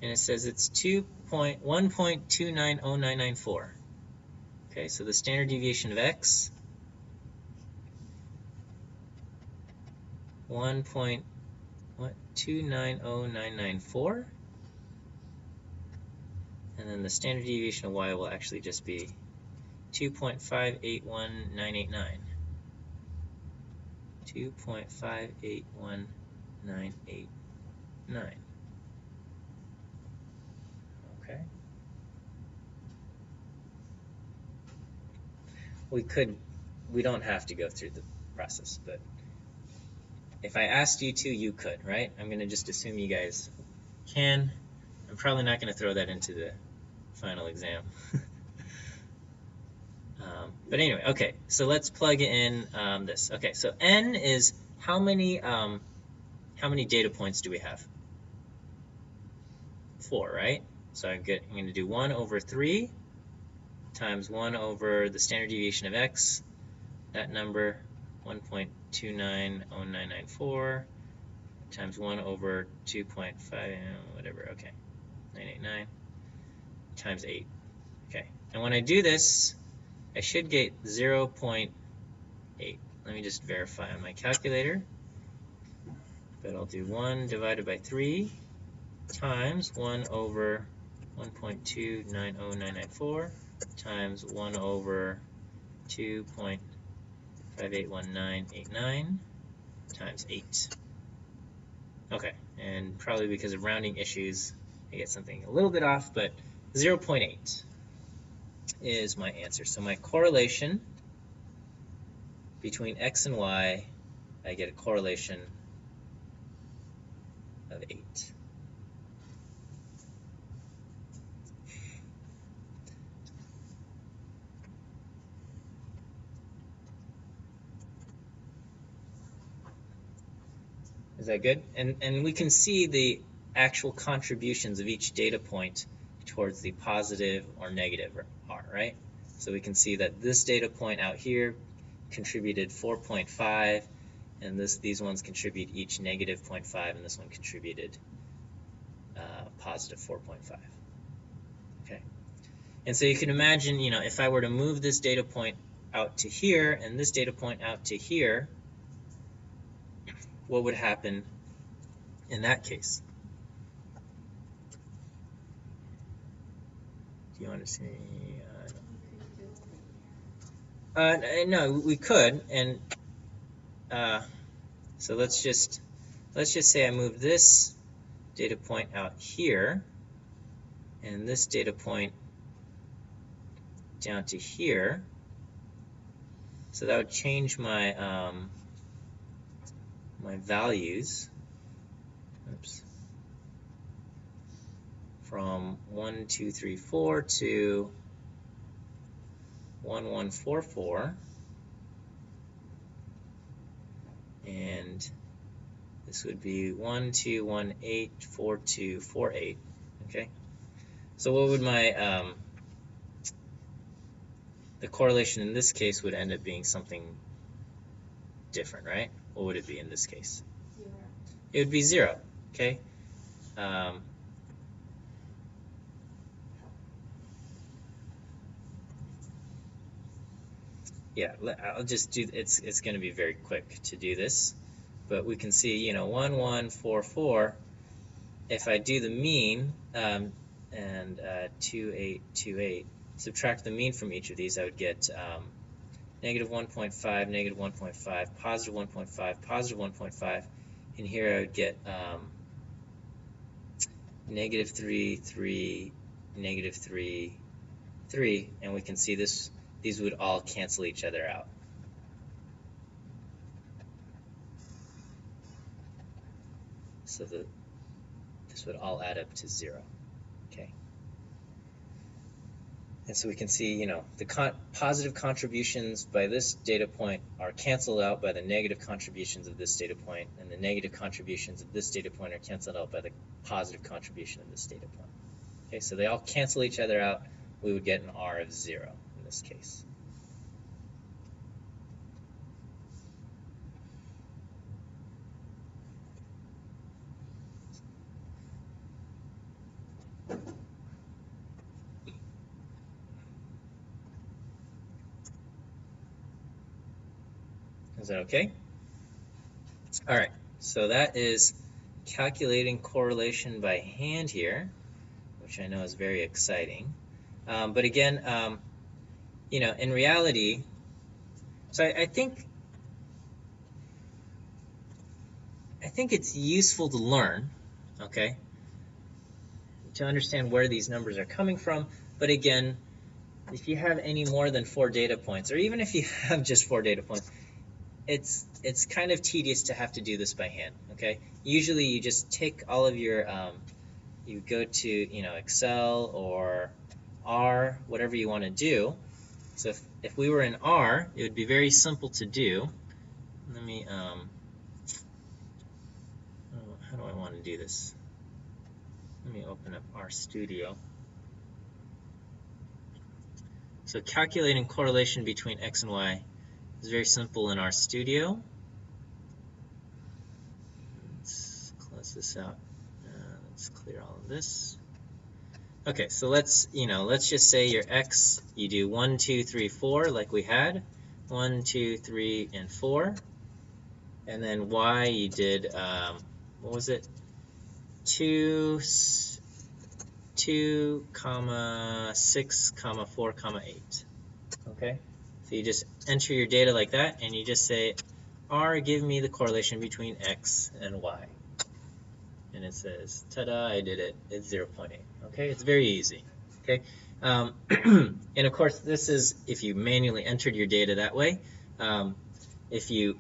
And it says it's 1.290994. Okay, so the standard deviation of x, 1.290994. And then the standard deviation of y will actually just be 2.581989. 2.581989. Okay. We don't have to go through the process, but if I asked you to, you could, right? I'm going to just assume you guys can. I'm probably not going to throw that into the final exam. But anyway, okay, so let's plug in this. Okay, so n is how many data points do we have? 4, right? So I'm going to do 1 over 3 times 1 over the standard deviation of x, that number, 1.290994, times 1 over 2.5, whatever, okay, 989, times 8. Okay, and when I do this, I should get 0.8. Let me just verify on my calculator. But I'll do 1 divided by 3 times 1 over 1.290994 times 1 over 2.581989 times 8. Okay, and probably because of rounding issues, I get something a little bit off, but 0.8 is my answer. So my correlation between x and y, I get a correlation of 8. Is that good? And we can see actual contributions of each data point towards the positive or negative R, right? So we can see that this data point out here contributed 4.5, and these ones contribute each negative 0.5, and this one contributed positive 4.5. Okay, and so you can imagine, if I were to move this data point out to here and this data point out to here, what would happen in that case? Do you want to see? No, we could, and so let's just say I move this data point out here, and this data point down to here. So that would change my my values. Oops. From 1, 2, 3, 4 to 1, 1, 4, 4. And this would be 1, 2, 1, 8, 4, 2, 4, 8. Okay. So what would my the correlation in this case would end up being something different, right? What would it be in this case?
0.
It would be 0. Okay. Yeah, I'll just do. It's going to be very quick to do this, but we can see 1, 1, 4, 4. If I do the mean and 2, 8, 2, 8, subtract the mean from each of these, I would get negative 1.5, negative 1.5, positive 1.5, positive 1.5. And here I would get negative 3, 3, negative 3, 3. And we can see these would all cancel each other out. So this would all add up to 0. Okay. And so we can see, the positive contributions by this data point are canceled out by the negative contributions of this data point, and the negative contributions of this data point are canceled out by the positive contribution of this data point. Okay, so they all cancel each other out. We would get an R of 0 in this case. Is that okay? All right, so that is calculating correlation by hand here, which I know is very exciting. But again, in reality, so I think it's useful to learn, okay, to understand where these numbers are coming from. But again, if you have any more than 4 data points, or even if you have just 4 data points, it's kind of tedious to have to do this by hand, okay? Usually you just take all of your, you go to, Excel or R, whatever you want to do. So if we were in R, it would be very simple to do. Let me, how do I want to do this? Let me open up RStudio. So calculating correlation between X and Y is very simple in RStudio. Let's close this out. Let's clear all of this. Okay, so let's just say your X, you do 1, 2, 3, 4 like we had. 1, 2, 3, and 4. And then Y, you did, what was it? 2, 6, 4, 8. Okay? So you just enter your data like that, and you just say, R, give me the correlation between X and Y. And it says, ta-da, I did it. It's 0.8. Okay? It's very easy. Okay? And of course, this is if you manually entered your data that way. If you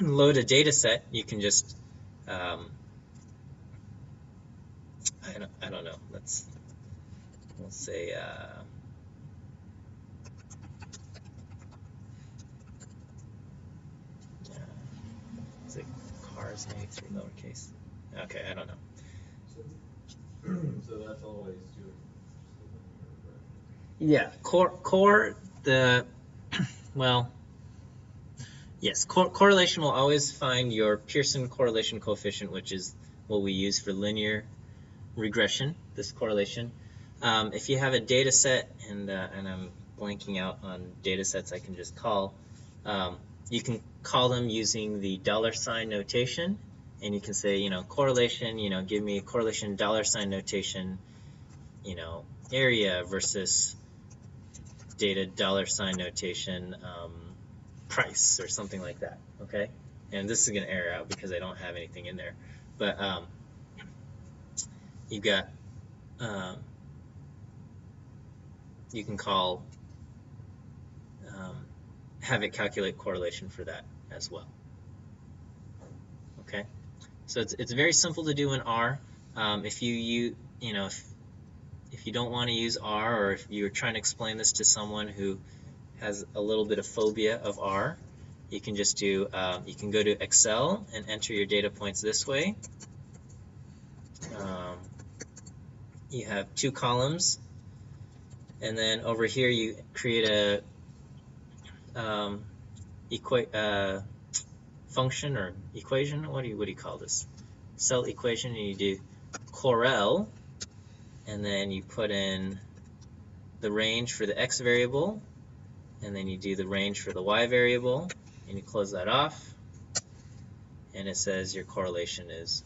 load a data set, you can just, I don't know, we'll say, is it cars maybe 3 lowercase? Okay, I don't know.
So that's always doing just a linear regression.
Yeah, well, yes, correlation will always find your Pearson correlation coefficient, which is what we use for linear regression, this correlation. If you have a data set, and I'm blanking out on data sets I can just call, you can call them using the $ notation, and you can say, correlation, give me a correlation $ notation, area versus data $ notation price or something like that, okay? And this is going to error out because I don't have anything in there. But you've got, you can call, have it calculate correlation for that as well, okay? So it's very simple to do in R. If you don't want to use R, or if you're trying to explain this to someone who has a little bit of phobia of R, you can just do, you can go to Excel and enter your data points this way. You have 2 columns, and then over here you create a function or equation. What do you call this? Cell equation, and you do correl, and then you put in the range for the x variable, and then you do the range for the y variable, and you close that off, and it says your correlation is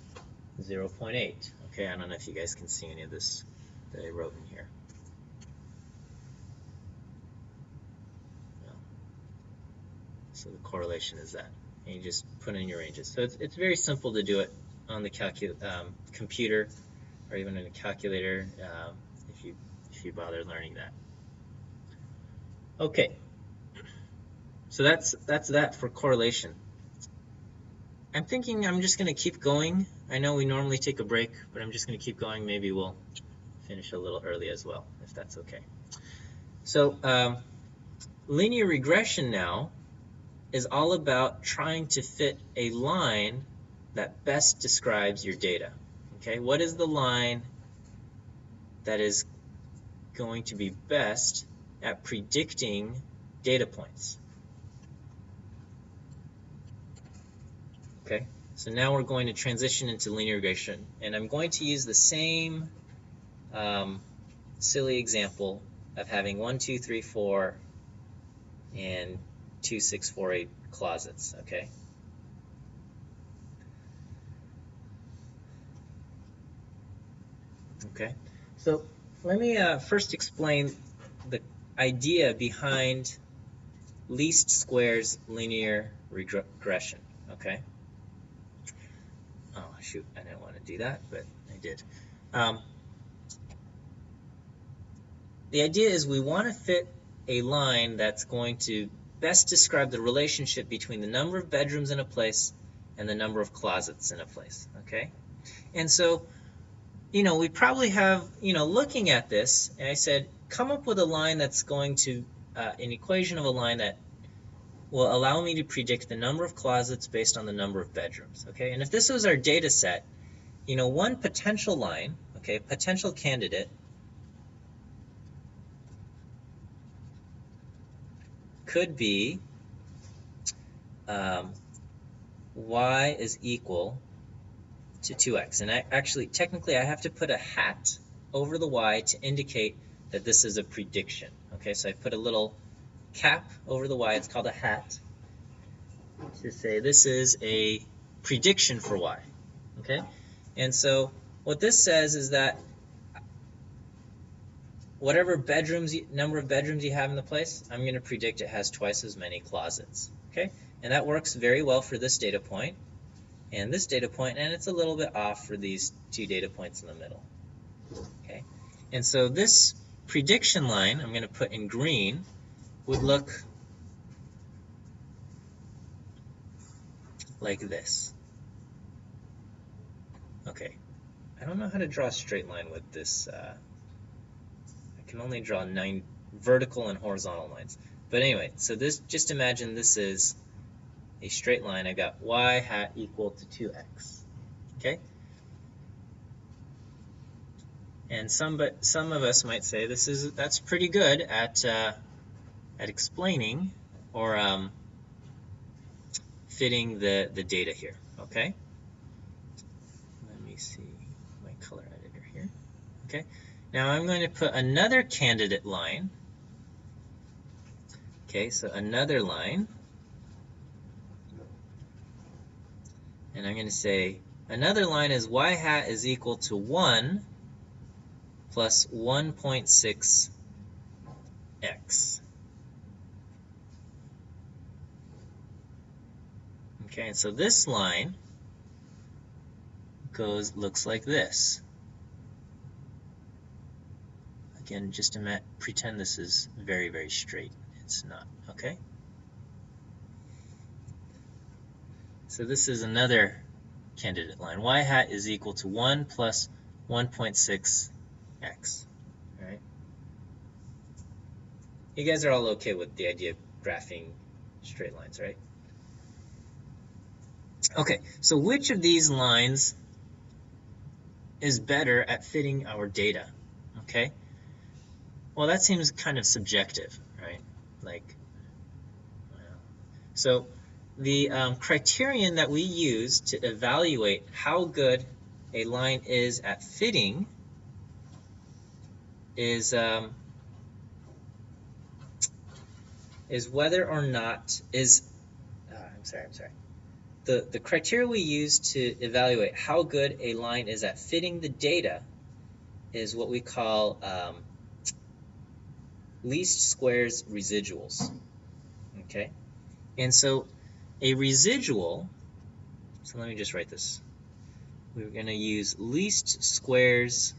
0.8. Okay, I don't know if you guys can see any of this that I wrote in here. No. So the correlation is that, and you just put in your ranges. So it's very simple to do it on the computer, or even in a calculator, if you bother learning that. Okay, so that's that for correlation. I'm thinking I'm just going to keep going. I know we normally take a break, but I'm just going to keep going. Maybe we'll finish a little early as well, if that's okay. So linear regression now is all about trying to fit a line that best describes your data. Okay, what is the line that is going to be best at predicting data points? Okay, so now we're going to transition into linear regression, and I'm going to use the same silly example of having 1, 2, 3, 4, and 2, 6, 4, 8 closets. Okay. Okay. So let me first explain the idea behind least squares linear regression. Okay. Oh shoot, I didn't want to do that, but I did. The idea is we want to fit a line that's going to best describe the relationship between the number of bedrooms in a place and the number of closets in a place. Okay. And so, we probably have, looking at this, and I said, come up with a line that's going to, an equation of a line that will allow me to predict the number of closets based on the number of bedrooms. Okay, and if this was our data set, one potential line, okay, potential candidate, could be y is equal to 2x. And technically, I have to put a hat over the y to indicate that this is a prediction. Okay, so I put a little cap over the y, it's called a hat, to say this is a prediction for y. Okay, and so what this says is that whatever number of bedrooms you have in the place, I'm going to predict it has twice as many closets. Okay, and that works very well for this data point and this data point, and it's a little bit off for these 2 data points in the middle. Okay, and so this prediction line, I'm going to put in green, would look like this. Okay, I don't know how to draw a straight line with this. I can only draw 9 vertical and horizontal lines. But anyway, so this, just imagine this is a straight line. I got y hat equal to 2x. Okay? And some of us might say that's pretty good at explaining or fitting the data here. Okay. Let me see my color editor here. Okay. Now I'm going to put another candidate line. Okay, so another line. And I'm going to say another line is y hat is equal to 1 plus 1.6 x. Okay, and so this line looks like this. Again, just pretend this is very, very straight. It's not, okay? So this is another candidate line. Y hat is equal to 1 plus 1.6 x. All right? You guys are all okay with the idea of graphing straight lines, right? Okay, so which of these lines is better at fitting our data? Okay? Well, that seems kind of subjective, right? So the criterion that we use to evaluate how good a line is at fitting is whether or not I'm sorry. The criteria we use to evaluate how good a line is at fitting the data is what we call least squares residuals. Okay, and so a residual. So let me just write this. We're going to use least squares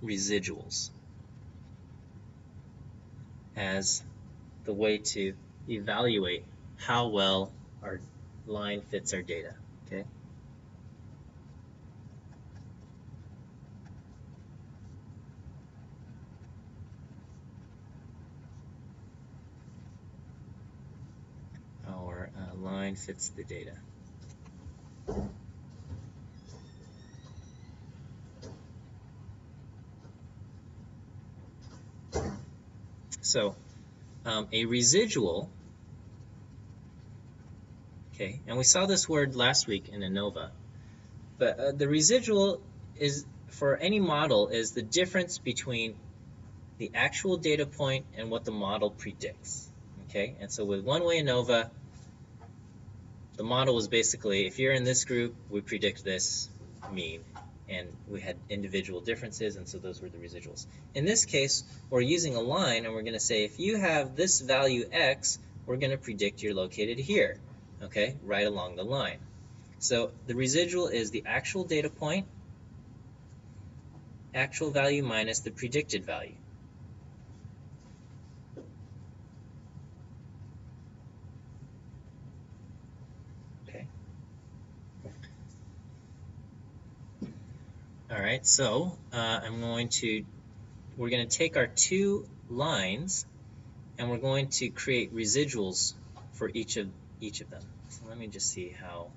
residuals as the way to evaluate how well our line fits our data. Okay. Our line fits the data. So a residual, okay, and we saw this word last week in ANOVA, but the residual is, for any model, is the difference between the actual data point and what the model predicts. Okay, and so with one-way ANOVA, the model was basically, if you're in this group, we predict this mean, and we had individual differences, and so those were the residuals. In this case, we're using a line, and we're going to say, if you have this value x, we're going to predict you're located here, okay, right along the line. So the residual is the actual data point, actual value minus the predicted value. Okay. All right, so we're going to take our two lines and we're going to create residuals for each of them. So let me just see how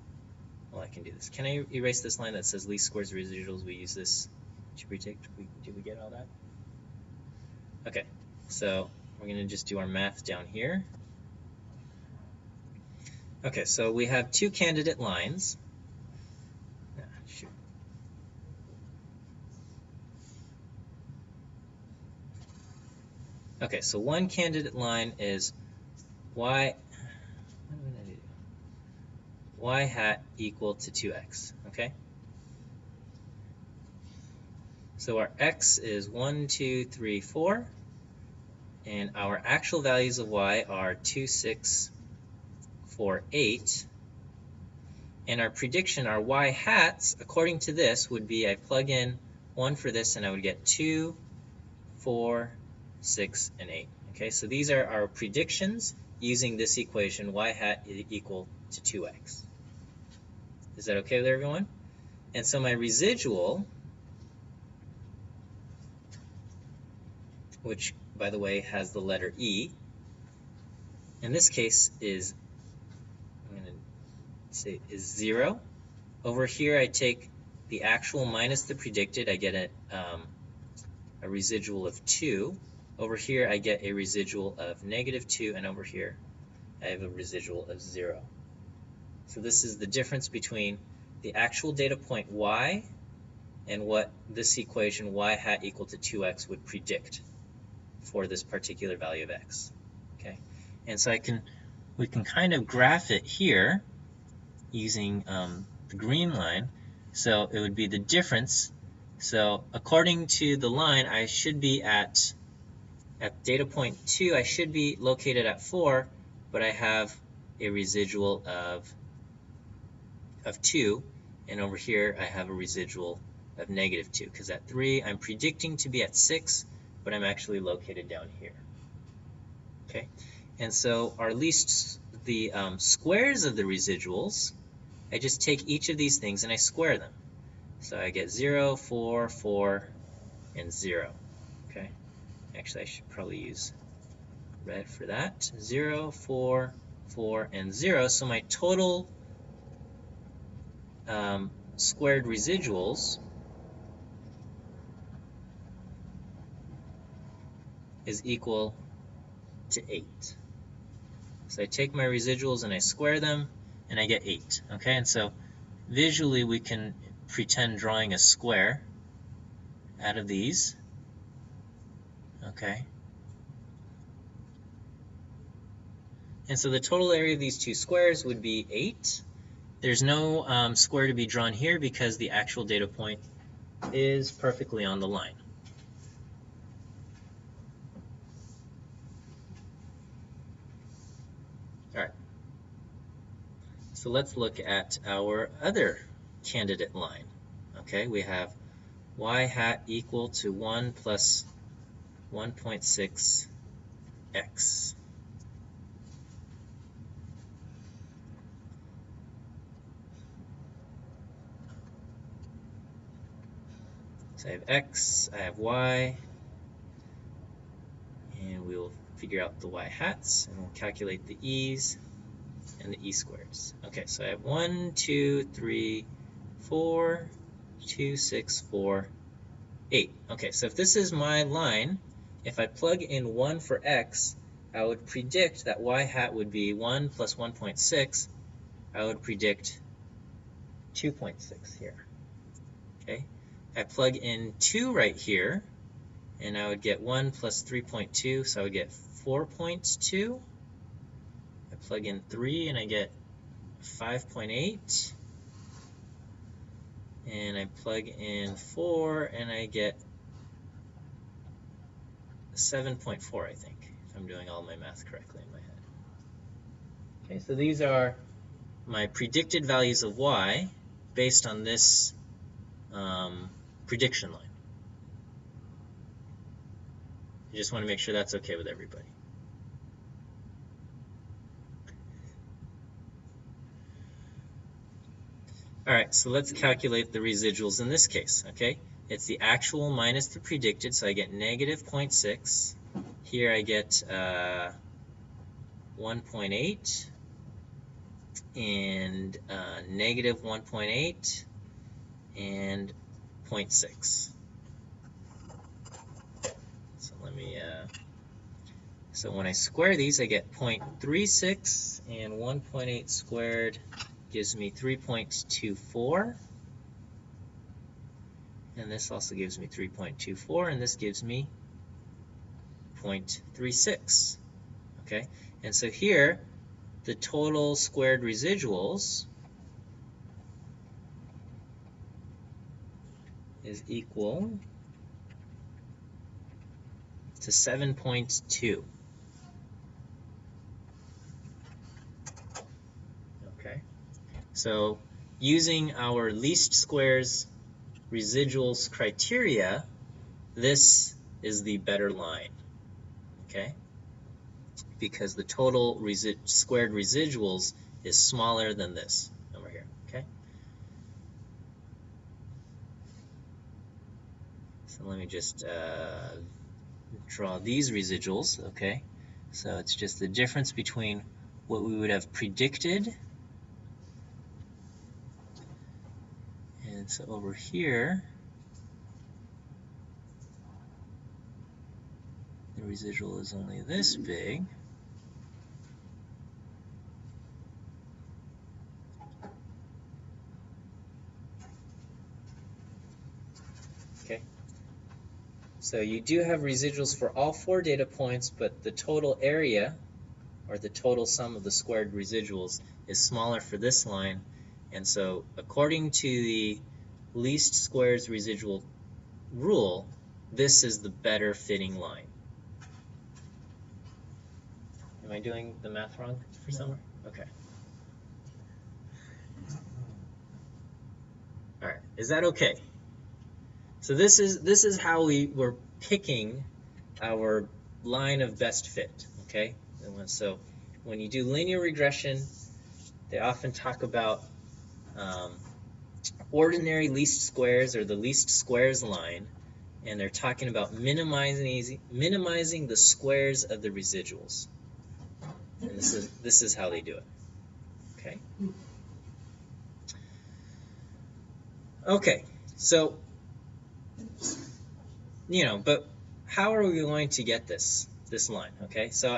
well I can do this. Can I erase this line that says least squares residuals? We use this to predict. Did we get all that? Okay, so we're going to just do our math down here. Okay, so we have two candidate lines. Okay, so one candidate line is y hat equal to 2x, okay? So our x is 1, 2, 3, 4, and our actual values of y are 2, 6, 4, 8, and our prediction, our y hats, according to this, would be I plug in 1 for this and I would get 2, 4, 6, and 8. Okay, so these are our predictions using this equation, y hat is equal to 2x. Is that okay with everyone? And so my residual, which by the way has the letter E, in this case is, I'm going to say, is 0. Over here I take the actual minus the predicted, I get a residual of 2. Over here, I get a residual of -2, and over here, I have a residual of 0. So this is the difference between the actual data point y and what this equation y hat equal to 2x would predict for this particular value of x. Okay, and so we can kind of graph it here using the green line. So it would be the difference. So according to the line, I should be at data point 2, I should be located at 4, but I have a residual of 2, and over here I have a residual of -2, because at 3 I'm predicting to be at 6, but I'm actually located down here. Okay, and so the squares of the residuals, I just take each of these things and I square them. So I get 0, 4, 4, and 0. Okay, actually I should probably use red for that. 0, 4, 4, and 0. So my total squared residuals is equal to 8. So I take my residuals and I square them, and I get 8. Okay, and so visually we can pretend drawing a square out of these. Okay, and so the total area of these two squares would be 8. There's no square to be drawn here because the actual data point is perfectly on the line. All right. So let's look at our other candidate line. Okay, we have y hat equal to 1 plus 1.6 x. So I have x, I have y, and we'll figure out the y hats, and we'll calculate the e's and the e-squares. Okay, so I have 1, 2, 3, 4, 2, 6, 4, 8. Okay, so if this is my line, if I plug in 1 for x, I would predict that y hat would be 1 plus 1.6. I would predict 2.6 here. Okay, I plug in 2 right here, and I would get 1 plus 3.2, so I would get 4.2. I plug in 3 and I get 5.8. And I plug in 4 and I get 7.4, I think, if I'm doing all my math correctly in my head. Okay, so these are my predicted values of y based on this prediction line. I just want to make sure that's okay with everybody. All right, so let's calculate the residuals in this case. Okay, it's the actual minus the predicted, so I get -0.6. Here I get 1.8 and -1.8 and 0.6. So let me. So when I square these, I get 0.36, and 1.8 squared gives me 3.24. And this also gives me 3.24, and this gives me 0.36. Okay, and so here, the total squared residuals is equal to 7.2. Okay, so using our least squares residuals criteria, this is the better line. Okay, because the total squared residuals is smaller than this over here. Okay, so let me just draw these residuals. Okay, so it's just the difference between what we would have predicted and And so over here, the residual is only this big. Okay. So you do have residuals for all 4 data points, but the total area, or the total sum of the squared residuals, is smaller for this line. And so according to the least squares residual rule, this is the better fitting line. Am I doing the math wrong for somewhere? Okay. All right. Is that okay? So this is how we're picking our line of best fit. Okay. So when you do linear regression, they often talk about ordinary least squares, or the least squares line, and they're talking about minimizing the squares of the residuals. And this is how they do it. Okay. Okay. So but how are we going to get this line? Okay. So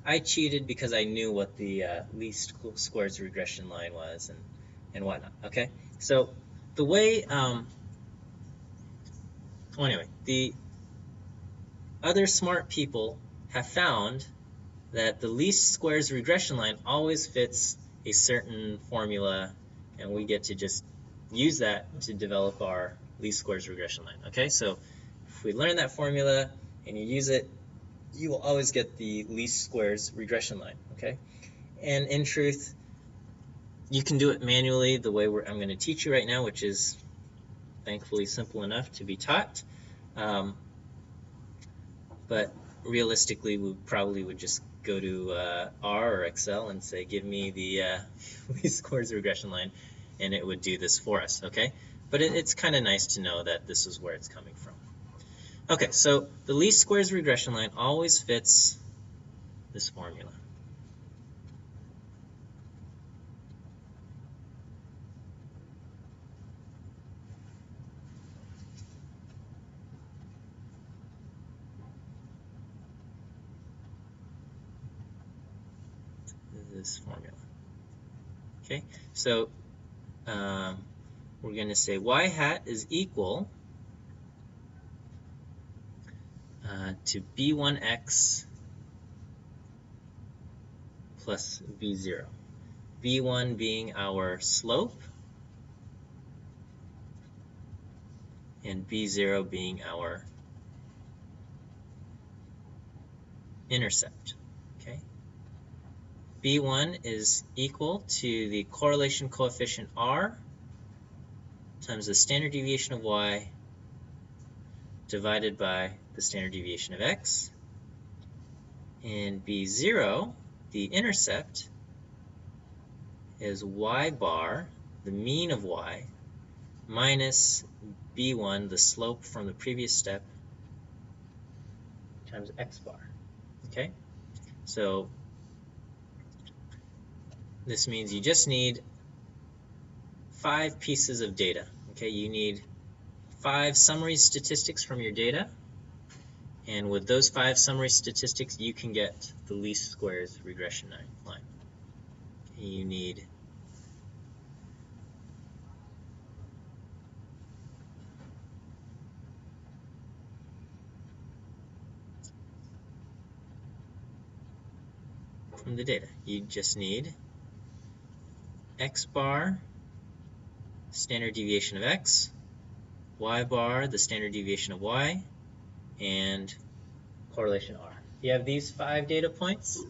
I cheated because I knew what the least squares regression line was and whatnot. Okay. So the way anyway, the other smart people have found that the least squares regression line always fits a certain formula, and we get to just use that to develop our least squares regression line. Okay, so if we learn that formula and you use it, you will always get the least squares regression line. Okay, and in truth, you can do it manually the way I'm going to teach you right now, which is thankfully simple enough to be taught. But realistically, we probably would just go to R or Excel and say, give me the least squares regression line, and it would do this for us, okay? But it's kind of nice to know that this is where it's coming from. Okay, so the least squares regression line always fits this formula. This formula. Okay, so we're going to say y hat is equal to b1x plus b0. b1 being our slope and b0 being our intercept. Okay, b1 is equal to the correlation coefficient r times the standard deviation of y divided by the standard deviation of x, and b0, the intercept, is y bar, the mean of y, minus b1, the slope from the previous step, times x bar. Okay, so this means you just need 5 pieces of data. Okay, you need 5 summary statistics from your data, and with those 5 summary statistics, you can get the least squares regression line. Okay, you need from the data, you just need x bar, standard deviation of x, y bar, the standard deviation of y, and correlation r. You have these 5 data points,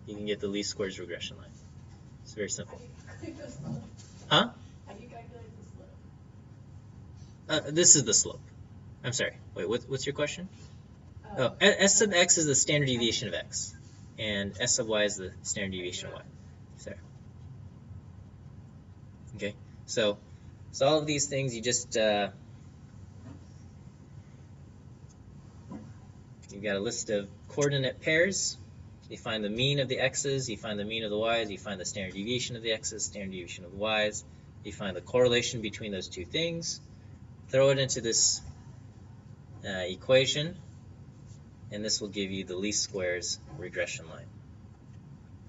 you can get the least squares regression line. It's very simple. Huh?
How do you calculate the slope?
This is the slope. I'm sorry. Wait, what's your question? Oh, S sub x is the standard deviation of x, and S sub y is the standard deviation of y. Sorry. Okay, so all of these things, you just you've got a list of coordinate pairs. You find the mean of the x's, you find the mean of the y's, you find the standard deviation of the x's, standard deviation of the y's, you find the correlation between those two things, throw it into this equation, and this will give you the least squares regression line.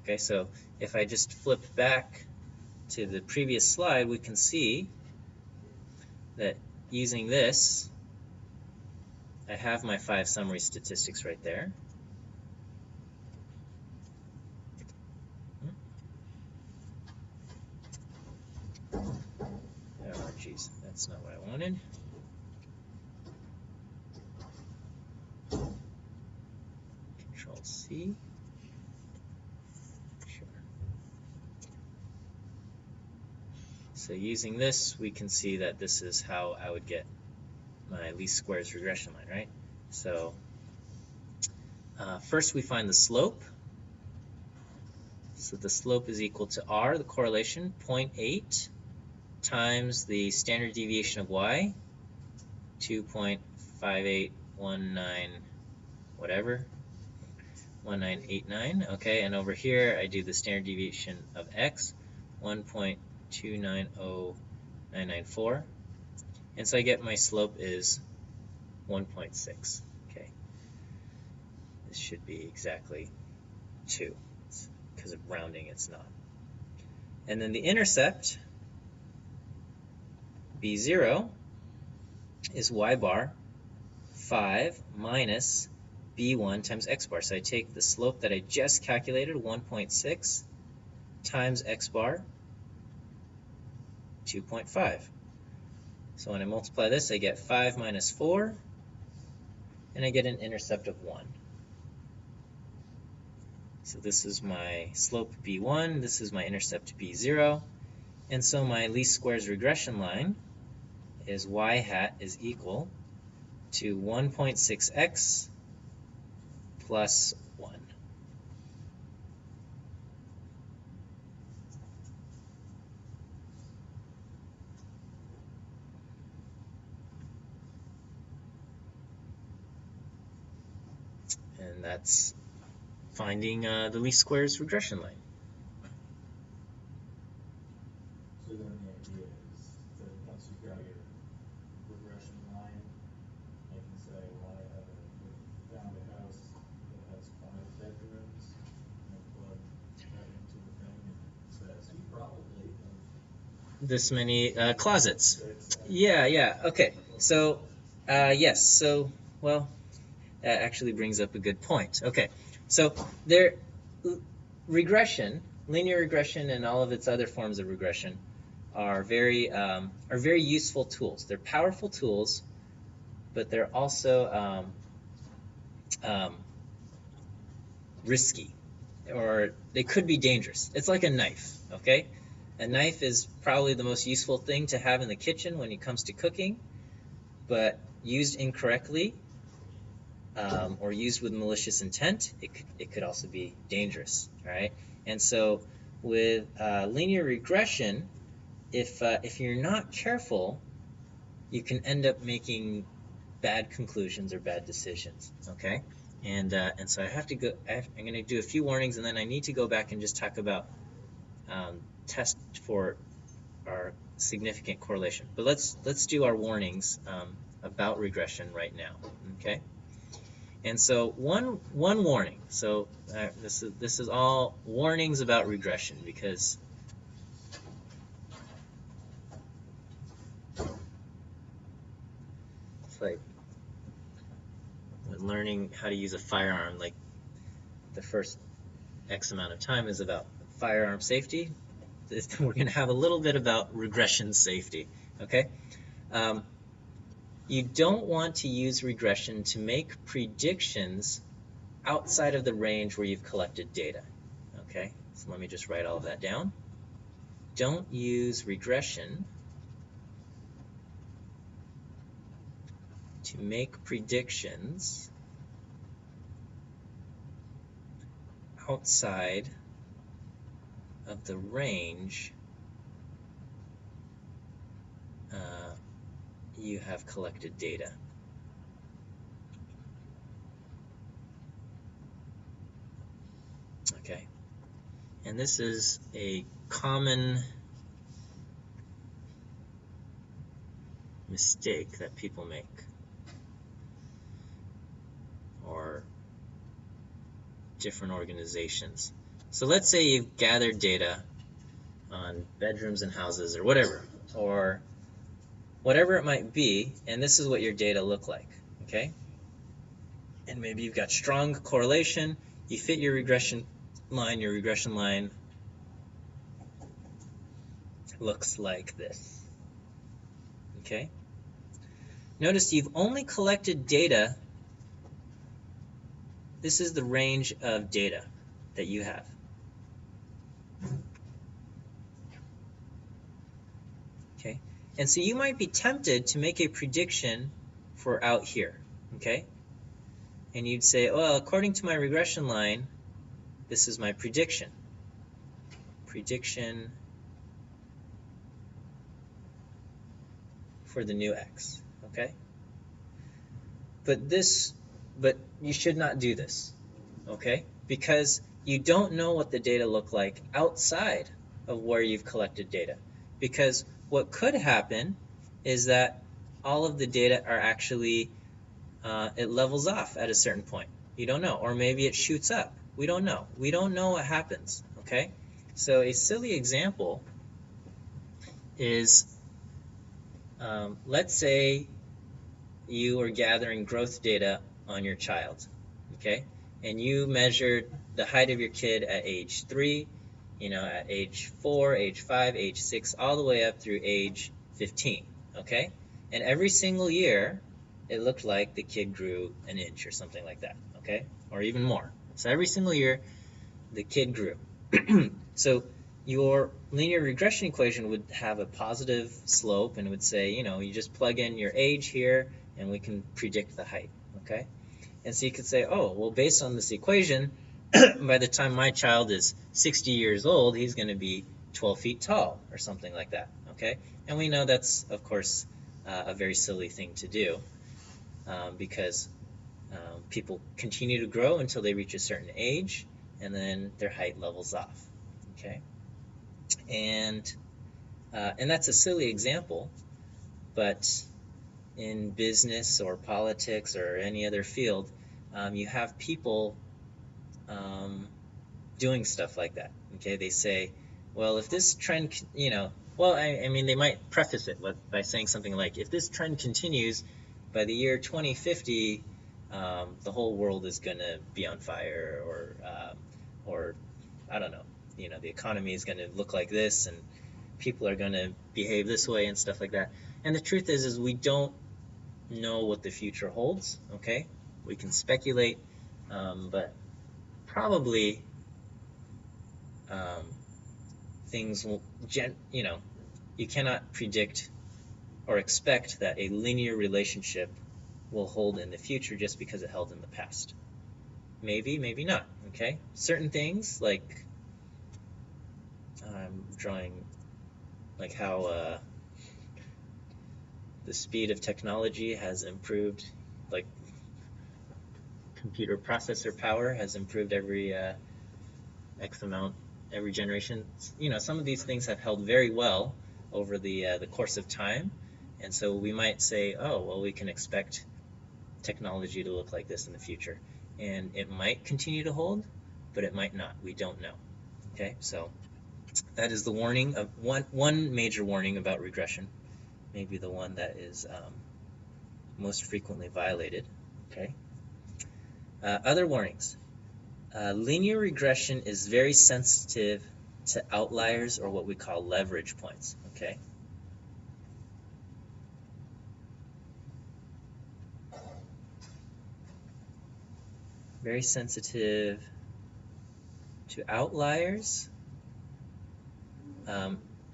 Okay, so if I just flip back to the previous slide, we can see that using this, I have my 5 summary statistics right there. Oh, geez, that's not what I wanted. Control C. Sure. So using this, we can see that this is how I would get my least squares regression line, right? So first we find the slope. So the slope is equal to R, the correlation, 0.8 times the standard deviation of Y, 2.5819 whatever, 1989. Okay, and over here I do the standard deviation of X, 1.290994. And so I get my slope is 1.6. Okay, this should be exactly 2. Because of rounding, it's not. And then the intercept, B0, is Y bar 5 minus B1 times X bar. So I take the slope that I just calculated, 1.6, times X bar, 2.5. So when I multiply this, I get 5 minus 4, and I get an intercept of 1. So this is my slope B1, this is my intercept B0, and so my least squares regression line is y hat is equal to 1.6x plus 1. And that's finding the least squares regression line.
So then the idea is that once you've got your regression line, I can say, well, I found a house that has 5 bedrooms, and I plug that into the thing, and it says, you probably have
This many closets.
6
Yeah, okay. So, yes, so, well, that actually brings up a good point. Okay, so regression, linear regression, and all of its other forms of regression are very useful tools. They're powerful tools, but they're also risky, or they could be dangerous. It's like a knife, okay? A knife is probably the most useful thing to have in the kitchen when it comes to cooking, but used incorrectly or used with malicious intent, it could also be dangerous, all right? And so with linear regression, if you're not careful, you can end up making bad conclusions or bad decisions, okay? And so I have to go. I'm going to do a few warnings, and then I need to go back and just talk about test for our significant correlation. But let's do our warnings about regression right now, okay? And so one warning. So this is all warnings about regression, because it's like when learning how to use a firearm, like the first X amount of time is about firearm safety. We're going to have a little bit about regression safety, okay? You don't want to use regression to make predictions outside of the range where you've collected data, okay? So let me just write all of that down. Don't use regression to make predictions outside of the range you have collected data. Okay, and this is a common mistake that people make, or different organizations. So let's say you've gathered data on bedrooms and houses or whatever it might be, and this is what your data look like, okay? And maybe you've got strong correlation, you fit your regression line looks like this, okay? Notice you've only collected data. This is the range of data that you have. Okay, and so you might be tempted to make a prediction for out here, okay? And you'd say, well, according to my regression line, this is my prediction. Prediction for the new X, okay? But you should not do this, okay? Because you don't know what the data look like outside of where you've collected data. Because what could happen is that all of the data are actually, it levels off at a certain point. You don't know. Or maybe it shoots up. We don't know. We don't know what happens, okay? So a silly example is, let's say you are gathering growth data on your child, okay? And you measured the height of your kid at age 3, at age 4, age 5, age 6, all the way up through age 15, okay? And every single year, it looked like the kid grew an inch or something like that, okay? Or even more. So every single year, the kid grew. So your linear regression equation would have a positive slope and would say, you just plug in your age here and we can predict the height, okay? And so you could say, oh, well, based on this equation, by the time my child is 60 years old, he's going to be 12 feet tall or something like that, okay? And we know that's, of course, a very silly thing to do because people continue to grow until they reach a certain age, and then their height levels off, okay? And that's a silly example, but in business or politics or any other field, you have people doing stuff like that, okay? They say, well, if this trend, I mean, they might preface it by saying something like, if this trend continues, by the year 2050, the whole world is going to be on fire, or I don't know, the economy is going to look like this, and people are going to behave this way and stuff like that. And the truth is we don't know what the future holds, okay? We can speculate, but probably things will, you cannot predict or expect that a linear relationship will hold in the future just because it held in the past. Maybe, maybe not, okay? Certain things, like I'm drawing, like how the speed of technology has improved, like computer processor power has improved every X amount, every generation. Some of these things have held very well over the course of time, and so we might say, oh, well, we can expect technology to look like this in the future, and it might continue to hold, but it might not. We don't know. Okay, so that is the warning of one major warning about regression, maybe the one that is most frequently violated. Okay. Other warnings. Linear regression is very sensitive to outliers, or what we call leverage points, okay? Very sensitive to outliers,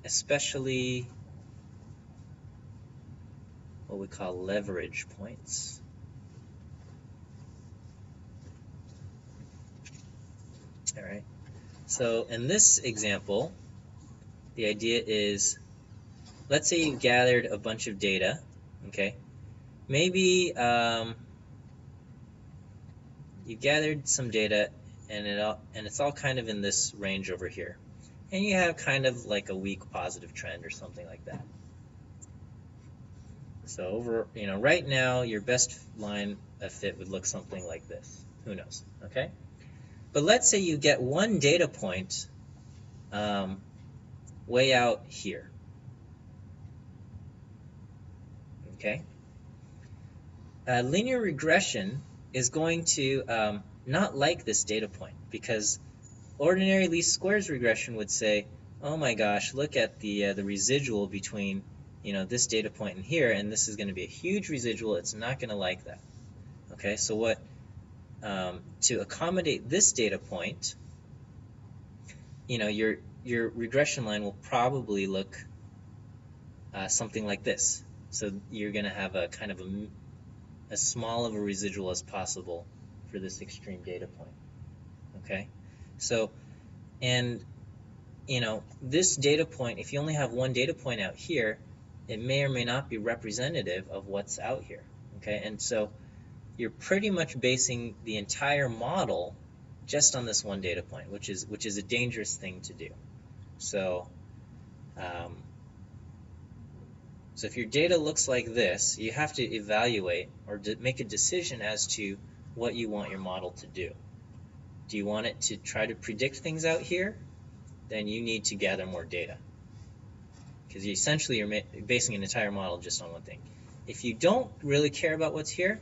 especially what we call leverage points. All right. So in this example, the idea is, let's say you gathered a bunch of data, okay? Maybe you gathered some data and it's all kind of in this range over here. And you have kind of like a weak positive trend or something like that. So right now, your best line of fit would look something like this. Who knows? Okay. But let's say you get one data point way out here. Okay. Linear regression is going to not like this data point, because ordinary least squares regression would say, oh my gosh, look at the residual between this data point and here, and this is going to be a huge residual. It's not going to like that. Okay, so what to accommodate this data point, your regression line will probably look something like this. So you're going to have a kind of as small of a residual as possible for this extreme data point. Okay, so and this data point, if you only have one data point out here, it may or may not be representative of what's out here. Okay, and so you're pretty much basing the entire model just on this one data point, which is a dangerous thing to do. So so if your data looks like this, you have to evaluate or make a decision as to what you want your model to do. Do you want it to try to predict things out here? Then you need to gather more data, because essentially you're basing an entire model just on one thing. If you don't really care about what's here,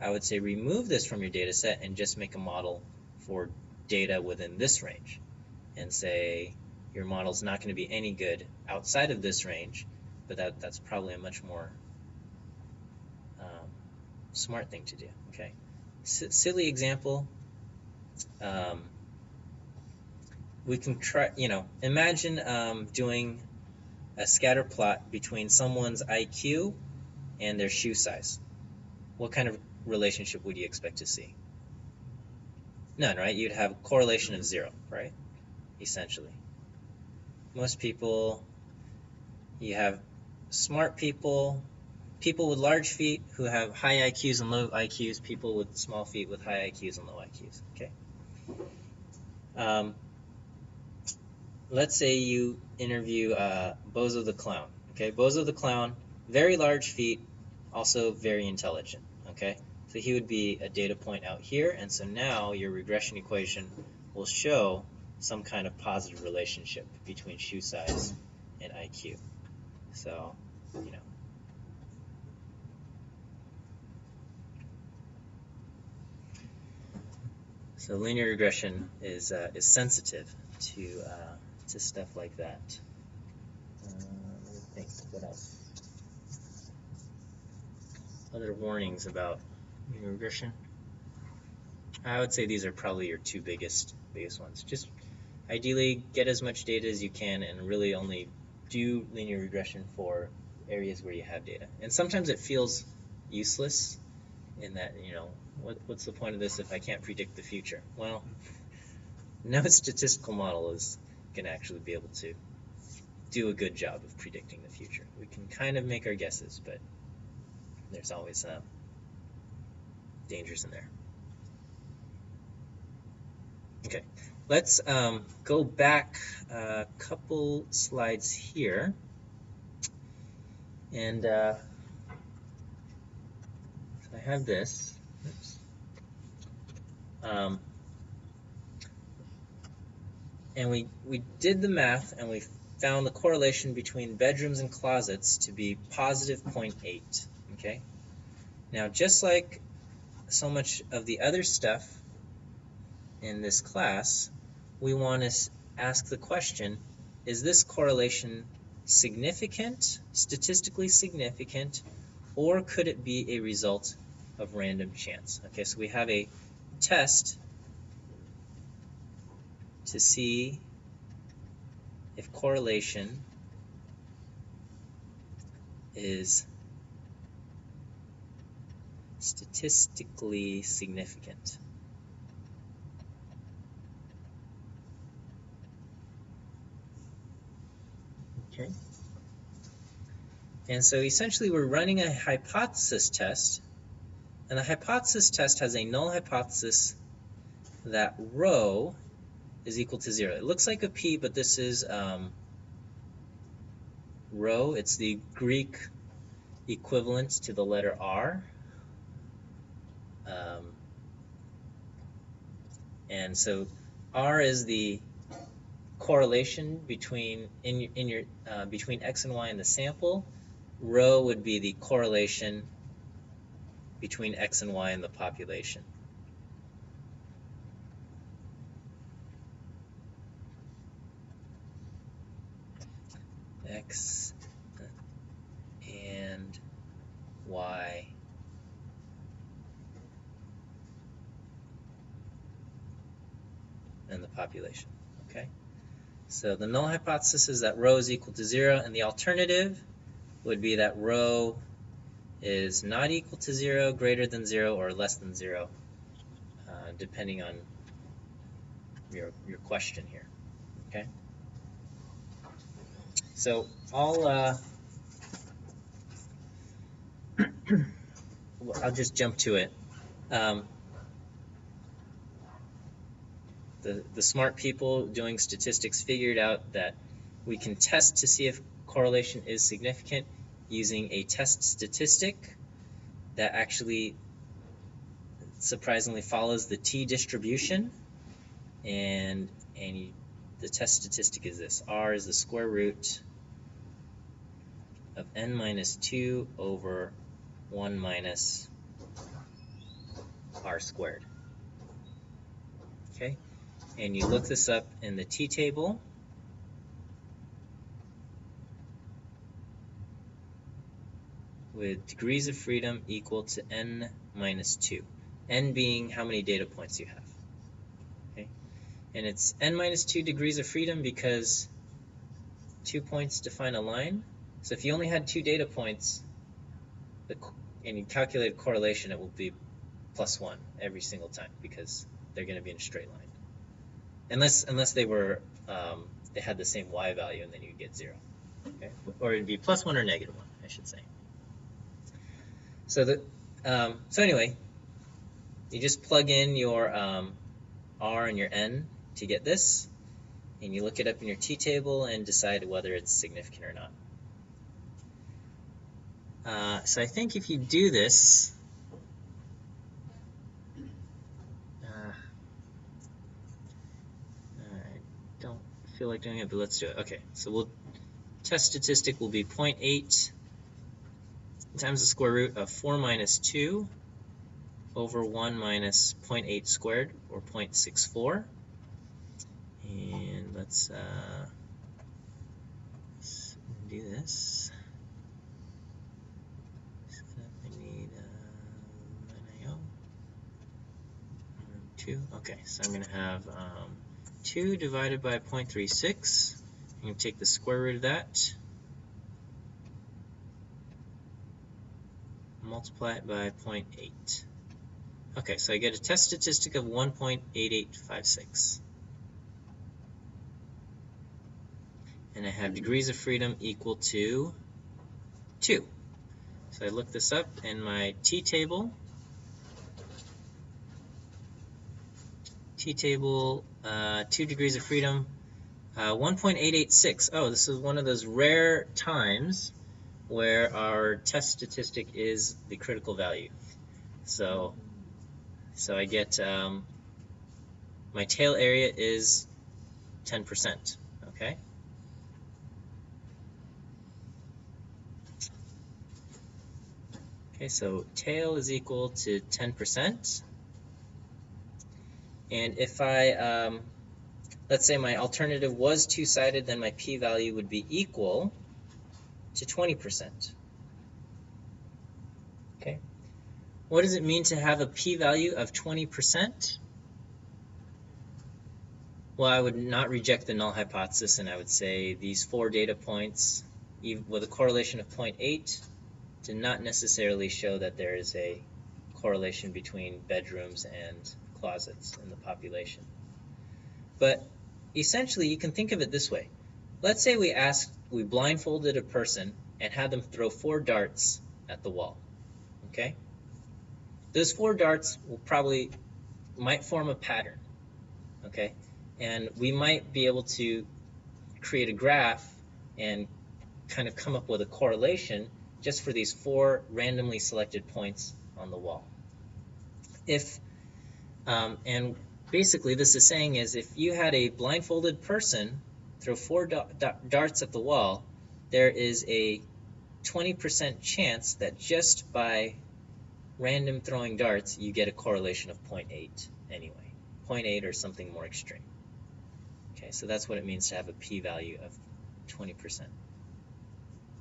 I would say remove this from your data set and just make a model for data within this range, and say your model's not going to be any good outside of this range, but that's probably a much more smart thing to do. Okay, silly example. We can try, imagine doing a scatter plot between someone's IQ and their shoe size. What kind of relationship would you expect to see? None, right? You'd have a correlation of 0, right? Essentially. Most people, you have smart people, people with large feet who have high IQs and low IQs, people with small feet with high IQs and low IQs, okay? Let's say you interview Bozo the Clown, okay? Bozo the Clown, very large feet, also very intelligent, okay? So he would be a data point out here, and so now your regression equation will show some kind of positive relationship between shoe size and IQ. So, So linear regression is sensitive to stuff like that. Let me think. What else? Other warnings about linear regression? I would say these are probably your two biggest ones. Just ideally get as much data as you can, and really only do linear regression for areas where you have data. And sometimes it feels useless in that, what's the point of this if I can't predict the future? Well, no statistical model is going to actually be able to do a good job of predicting the future. We can kind of make our guesses, but there's always dangers in there. Okay, let's go back a couple slides here, and so I have this. Oops. And we did the math, and we found the correlation between bedrooms and closets to be positive 0.8. Okay. Now, just like so much of the other stuff in this class, we want to ask the question, is this correlation significant, statistically significant, or could it be a result of random chance? Okay, so we have a test to see if correlation is statistically significant. Okay. And so essentially we're running a hypothesis test, and the hypothesis test has a null hypothesis that rho is equal to 0. It looks like a p, but this is rho. It's the Greek equivalent to the letter R. And so R is the correlation between between X and Y in the sample. Rho would be the correlation between X and Y in the population. X and Y in the population. Okay? So the null hypothesis is that rho is equal to 0, and the alternative would be that rho is not equal to 0, greater than 0, or less than 0, depending on your question here. Okay? So I'll just jump to it. The smart people doing statistics figured out that we can test to see if correlation is significant using a test statistic that actually surprisingly follows the t-distribution, and the test statistic is this: R is the square root of n minus 2 over 1 minus r squared. Okay, and you look this up in the t-table. With degrees of freedom equal to n minus 2. N being how many data points you have. Okay? And it's n minus 2 degrees of freedom because 2 points define a line. So if you only had 2 data points and you calculate correlation, it will be +1 every single time because they're going to be in a straight line. Unless they were they had the same y value, and then you get 0. Okay? Or it'd be +1 or -1, I should say. So anyway, you just plug in your R and your N to get this, and you look it up in your t-table and decide whether it's significant or not. So I think if you do this, I don't feel like doing it, but let's do it. Okay, so test statistic will be 0.8 times the square root of 4 minus 2 over 1 minus 0.8 squared, or 0.64. And let's do this. I need 2. Okay, so I'm going to have 2 divided by 0.36. I'm going to take the square root of that, multiply it by 0.8. Okay, so I get a test statistic of 1.8856. And I have degrees of freedom equal to 2. So I look this up in my t-table. T-table, 2 degrees of freedom, 1.886. Oh, this is one of those rare times where our test statistic is the critical value. So I get my tail area is 10%. Okay. Okay, so tail is equal to 10%. And if I, let's say my alternative was two-sided, then my p-value would be equal to 20%. Okay. What does it mean to have a p-value of 20%? Well, I would not reject the null hypothesis, and I would say these 4 data points with a correlation of 0.8 do not necessarily show that there is a correlation between bedrooms and closets in the population. But essentially, you can think of it this way. Let's say we blindfolded a person and had them throw 4 darts at the wall. Okay? Those 4 darts might form a pattern. Okay? And we might be able to create a graph and kind of come up with a correlation just for these 4 randomly selected points on the wall. And basically this is saying is if you had a blindfolded person throw 4 darts at the wall, there is a 20% chance that just by random throwing darts you get a correlation of 0.8 anyway. 0.8 or something more extreme. Okay, so that's what it means to have a p-value of 20%.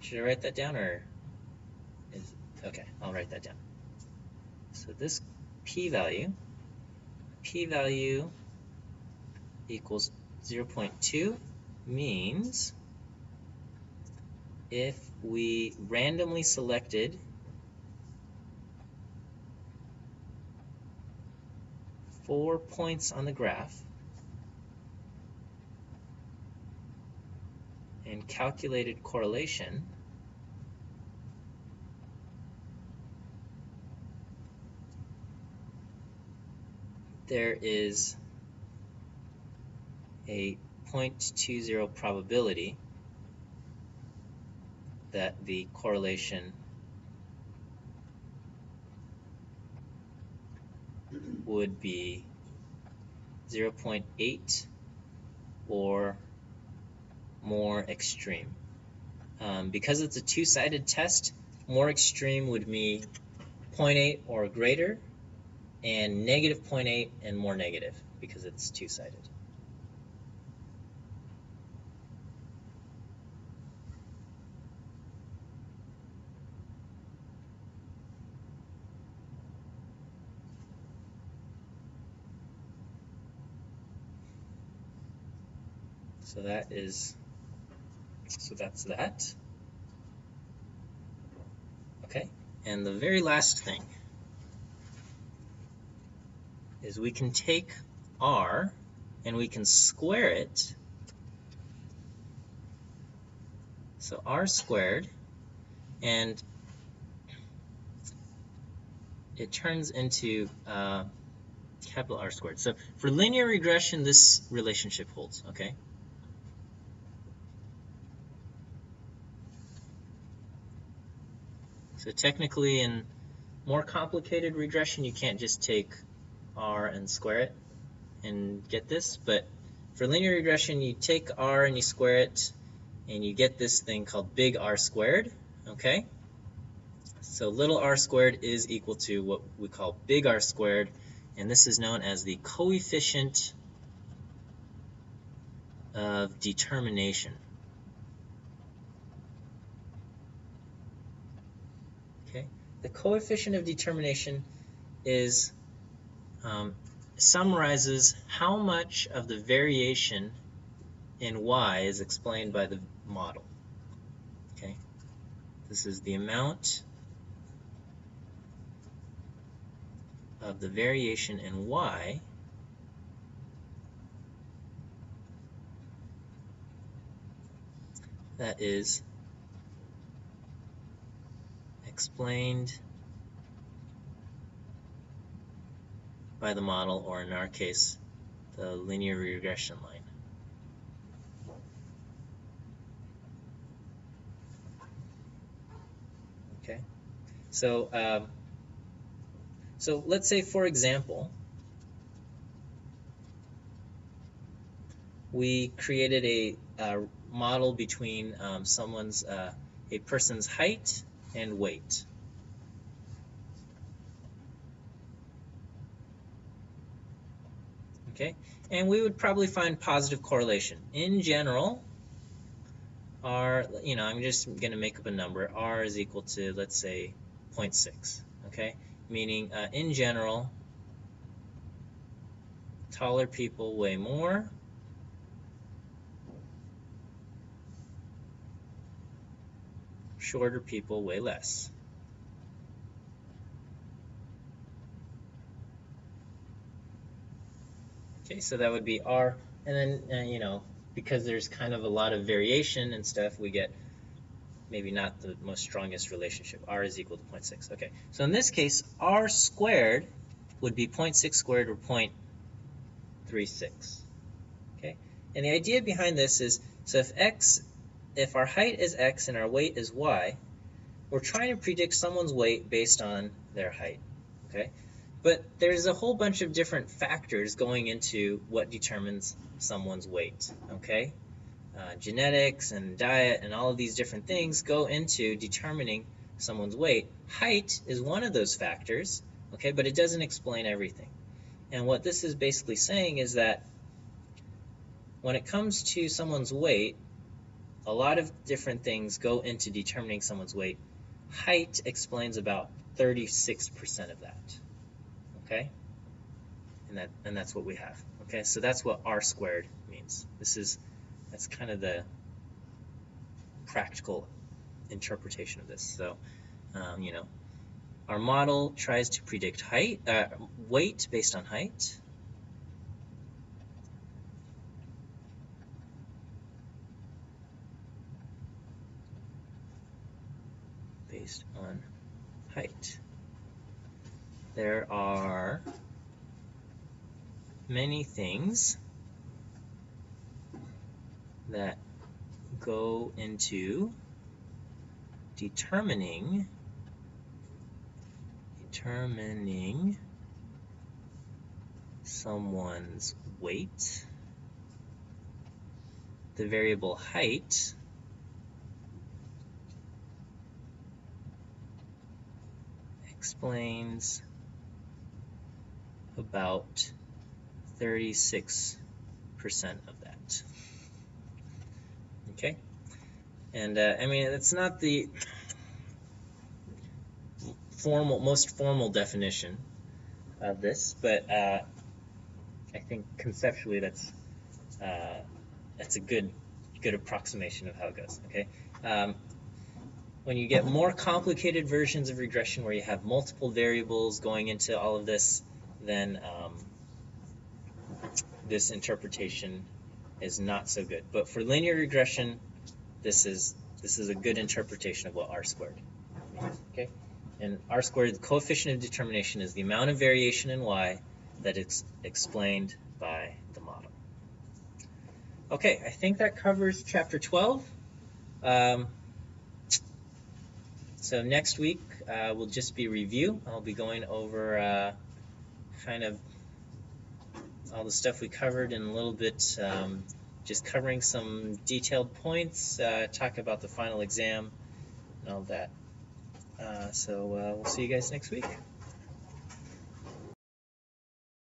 Should I write that down or okay, I'll write that down. So this p-value equals 0.2 means if we randomly selected 4 points on the graph and calculated correlation, there is a 0.20 probability that the correlation would be 0.8 or more extreme. Because it's a two-sided test, more extreme would mean 0.8 or greater, and negative 0.8 and more negative because it's two-sided. So that's that. Okay, and the very last thing is we can take R and we can square it. So R squared, and it turns into capital R squared. So for linear regression, this relationship holds, okay? So technically in more complicated regression, you can't just take R and square it and get this, but for linear regression, you take R and you square it, and you get this thing called big R squared, okay? So little r squared is equal to what we call big R squared, and this is known as the coefficient of determination. Okay, the coefficient of determination is summarizes how much of the variation in y is explained by the model. Okay, this is the amount of the variation in y that is explained by the model, or in our case, the linear regression line. Okay, so let's say, for example, we created a model between a person's height and weight. Okay, and we would probably find positive correlation. In general, R, I'm just going to make up a number. R is equal to, let's say, 0.6. Okay, meaning in general, taller people weigh more. Shorter people weigh less. Okay, so that would be R, and then because there's kind of a lot of variation and stuff, we get maybe not the most strongest relationship. R is equal to 0.6. Okay, so in this case, R squared would be 0.6 squared, or 0.36. Okay, and the idea behind this is, so if our height is x and our weight is y, we're trying to predict someone's weight based on their height, okay? But there's a whole bunch of different factors going into what determines someone's weight, okay? Genetics and diet and all of these different things go into determining someone's weight. Height is one of those factors, okay, but it doesn't explain everything. And what this is basically saying is that when it comes to someone's weight, a lot of different things go into determining someone's weight. Height explains about 36% of that, okay? And that's what we have, okay? So that's what R squared means. That's kind of the practical interpretation of this. So, our model tries to predict weight based on height. Based on height. There are many things that go into determining someone's weight. The variable height explains about 36% of that. Okay? And it's not the most formal definition of this, but I think conceptually that's a good approximation of how it goes. Okay, when you get more complicated versions of regression where you have multiple variables going into all of this, then this interpretation is not so good. But for linear regression, this is a good interpretation of what R squared means. Okay. And R squared, the coefficient of determination, is the amount of variation in Y that is explained by the model. Okay, I think that covers chapter 12. So next week will just be review. I'll be going over kind of all the stuff we covered in a little bit, just covering some detailed points, talk about the final exam and all that. So we'll see you guys next week.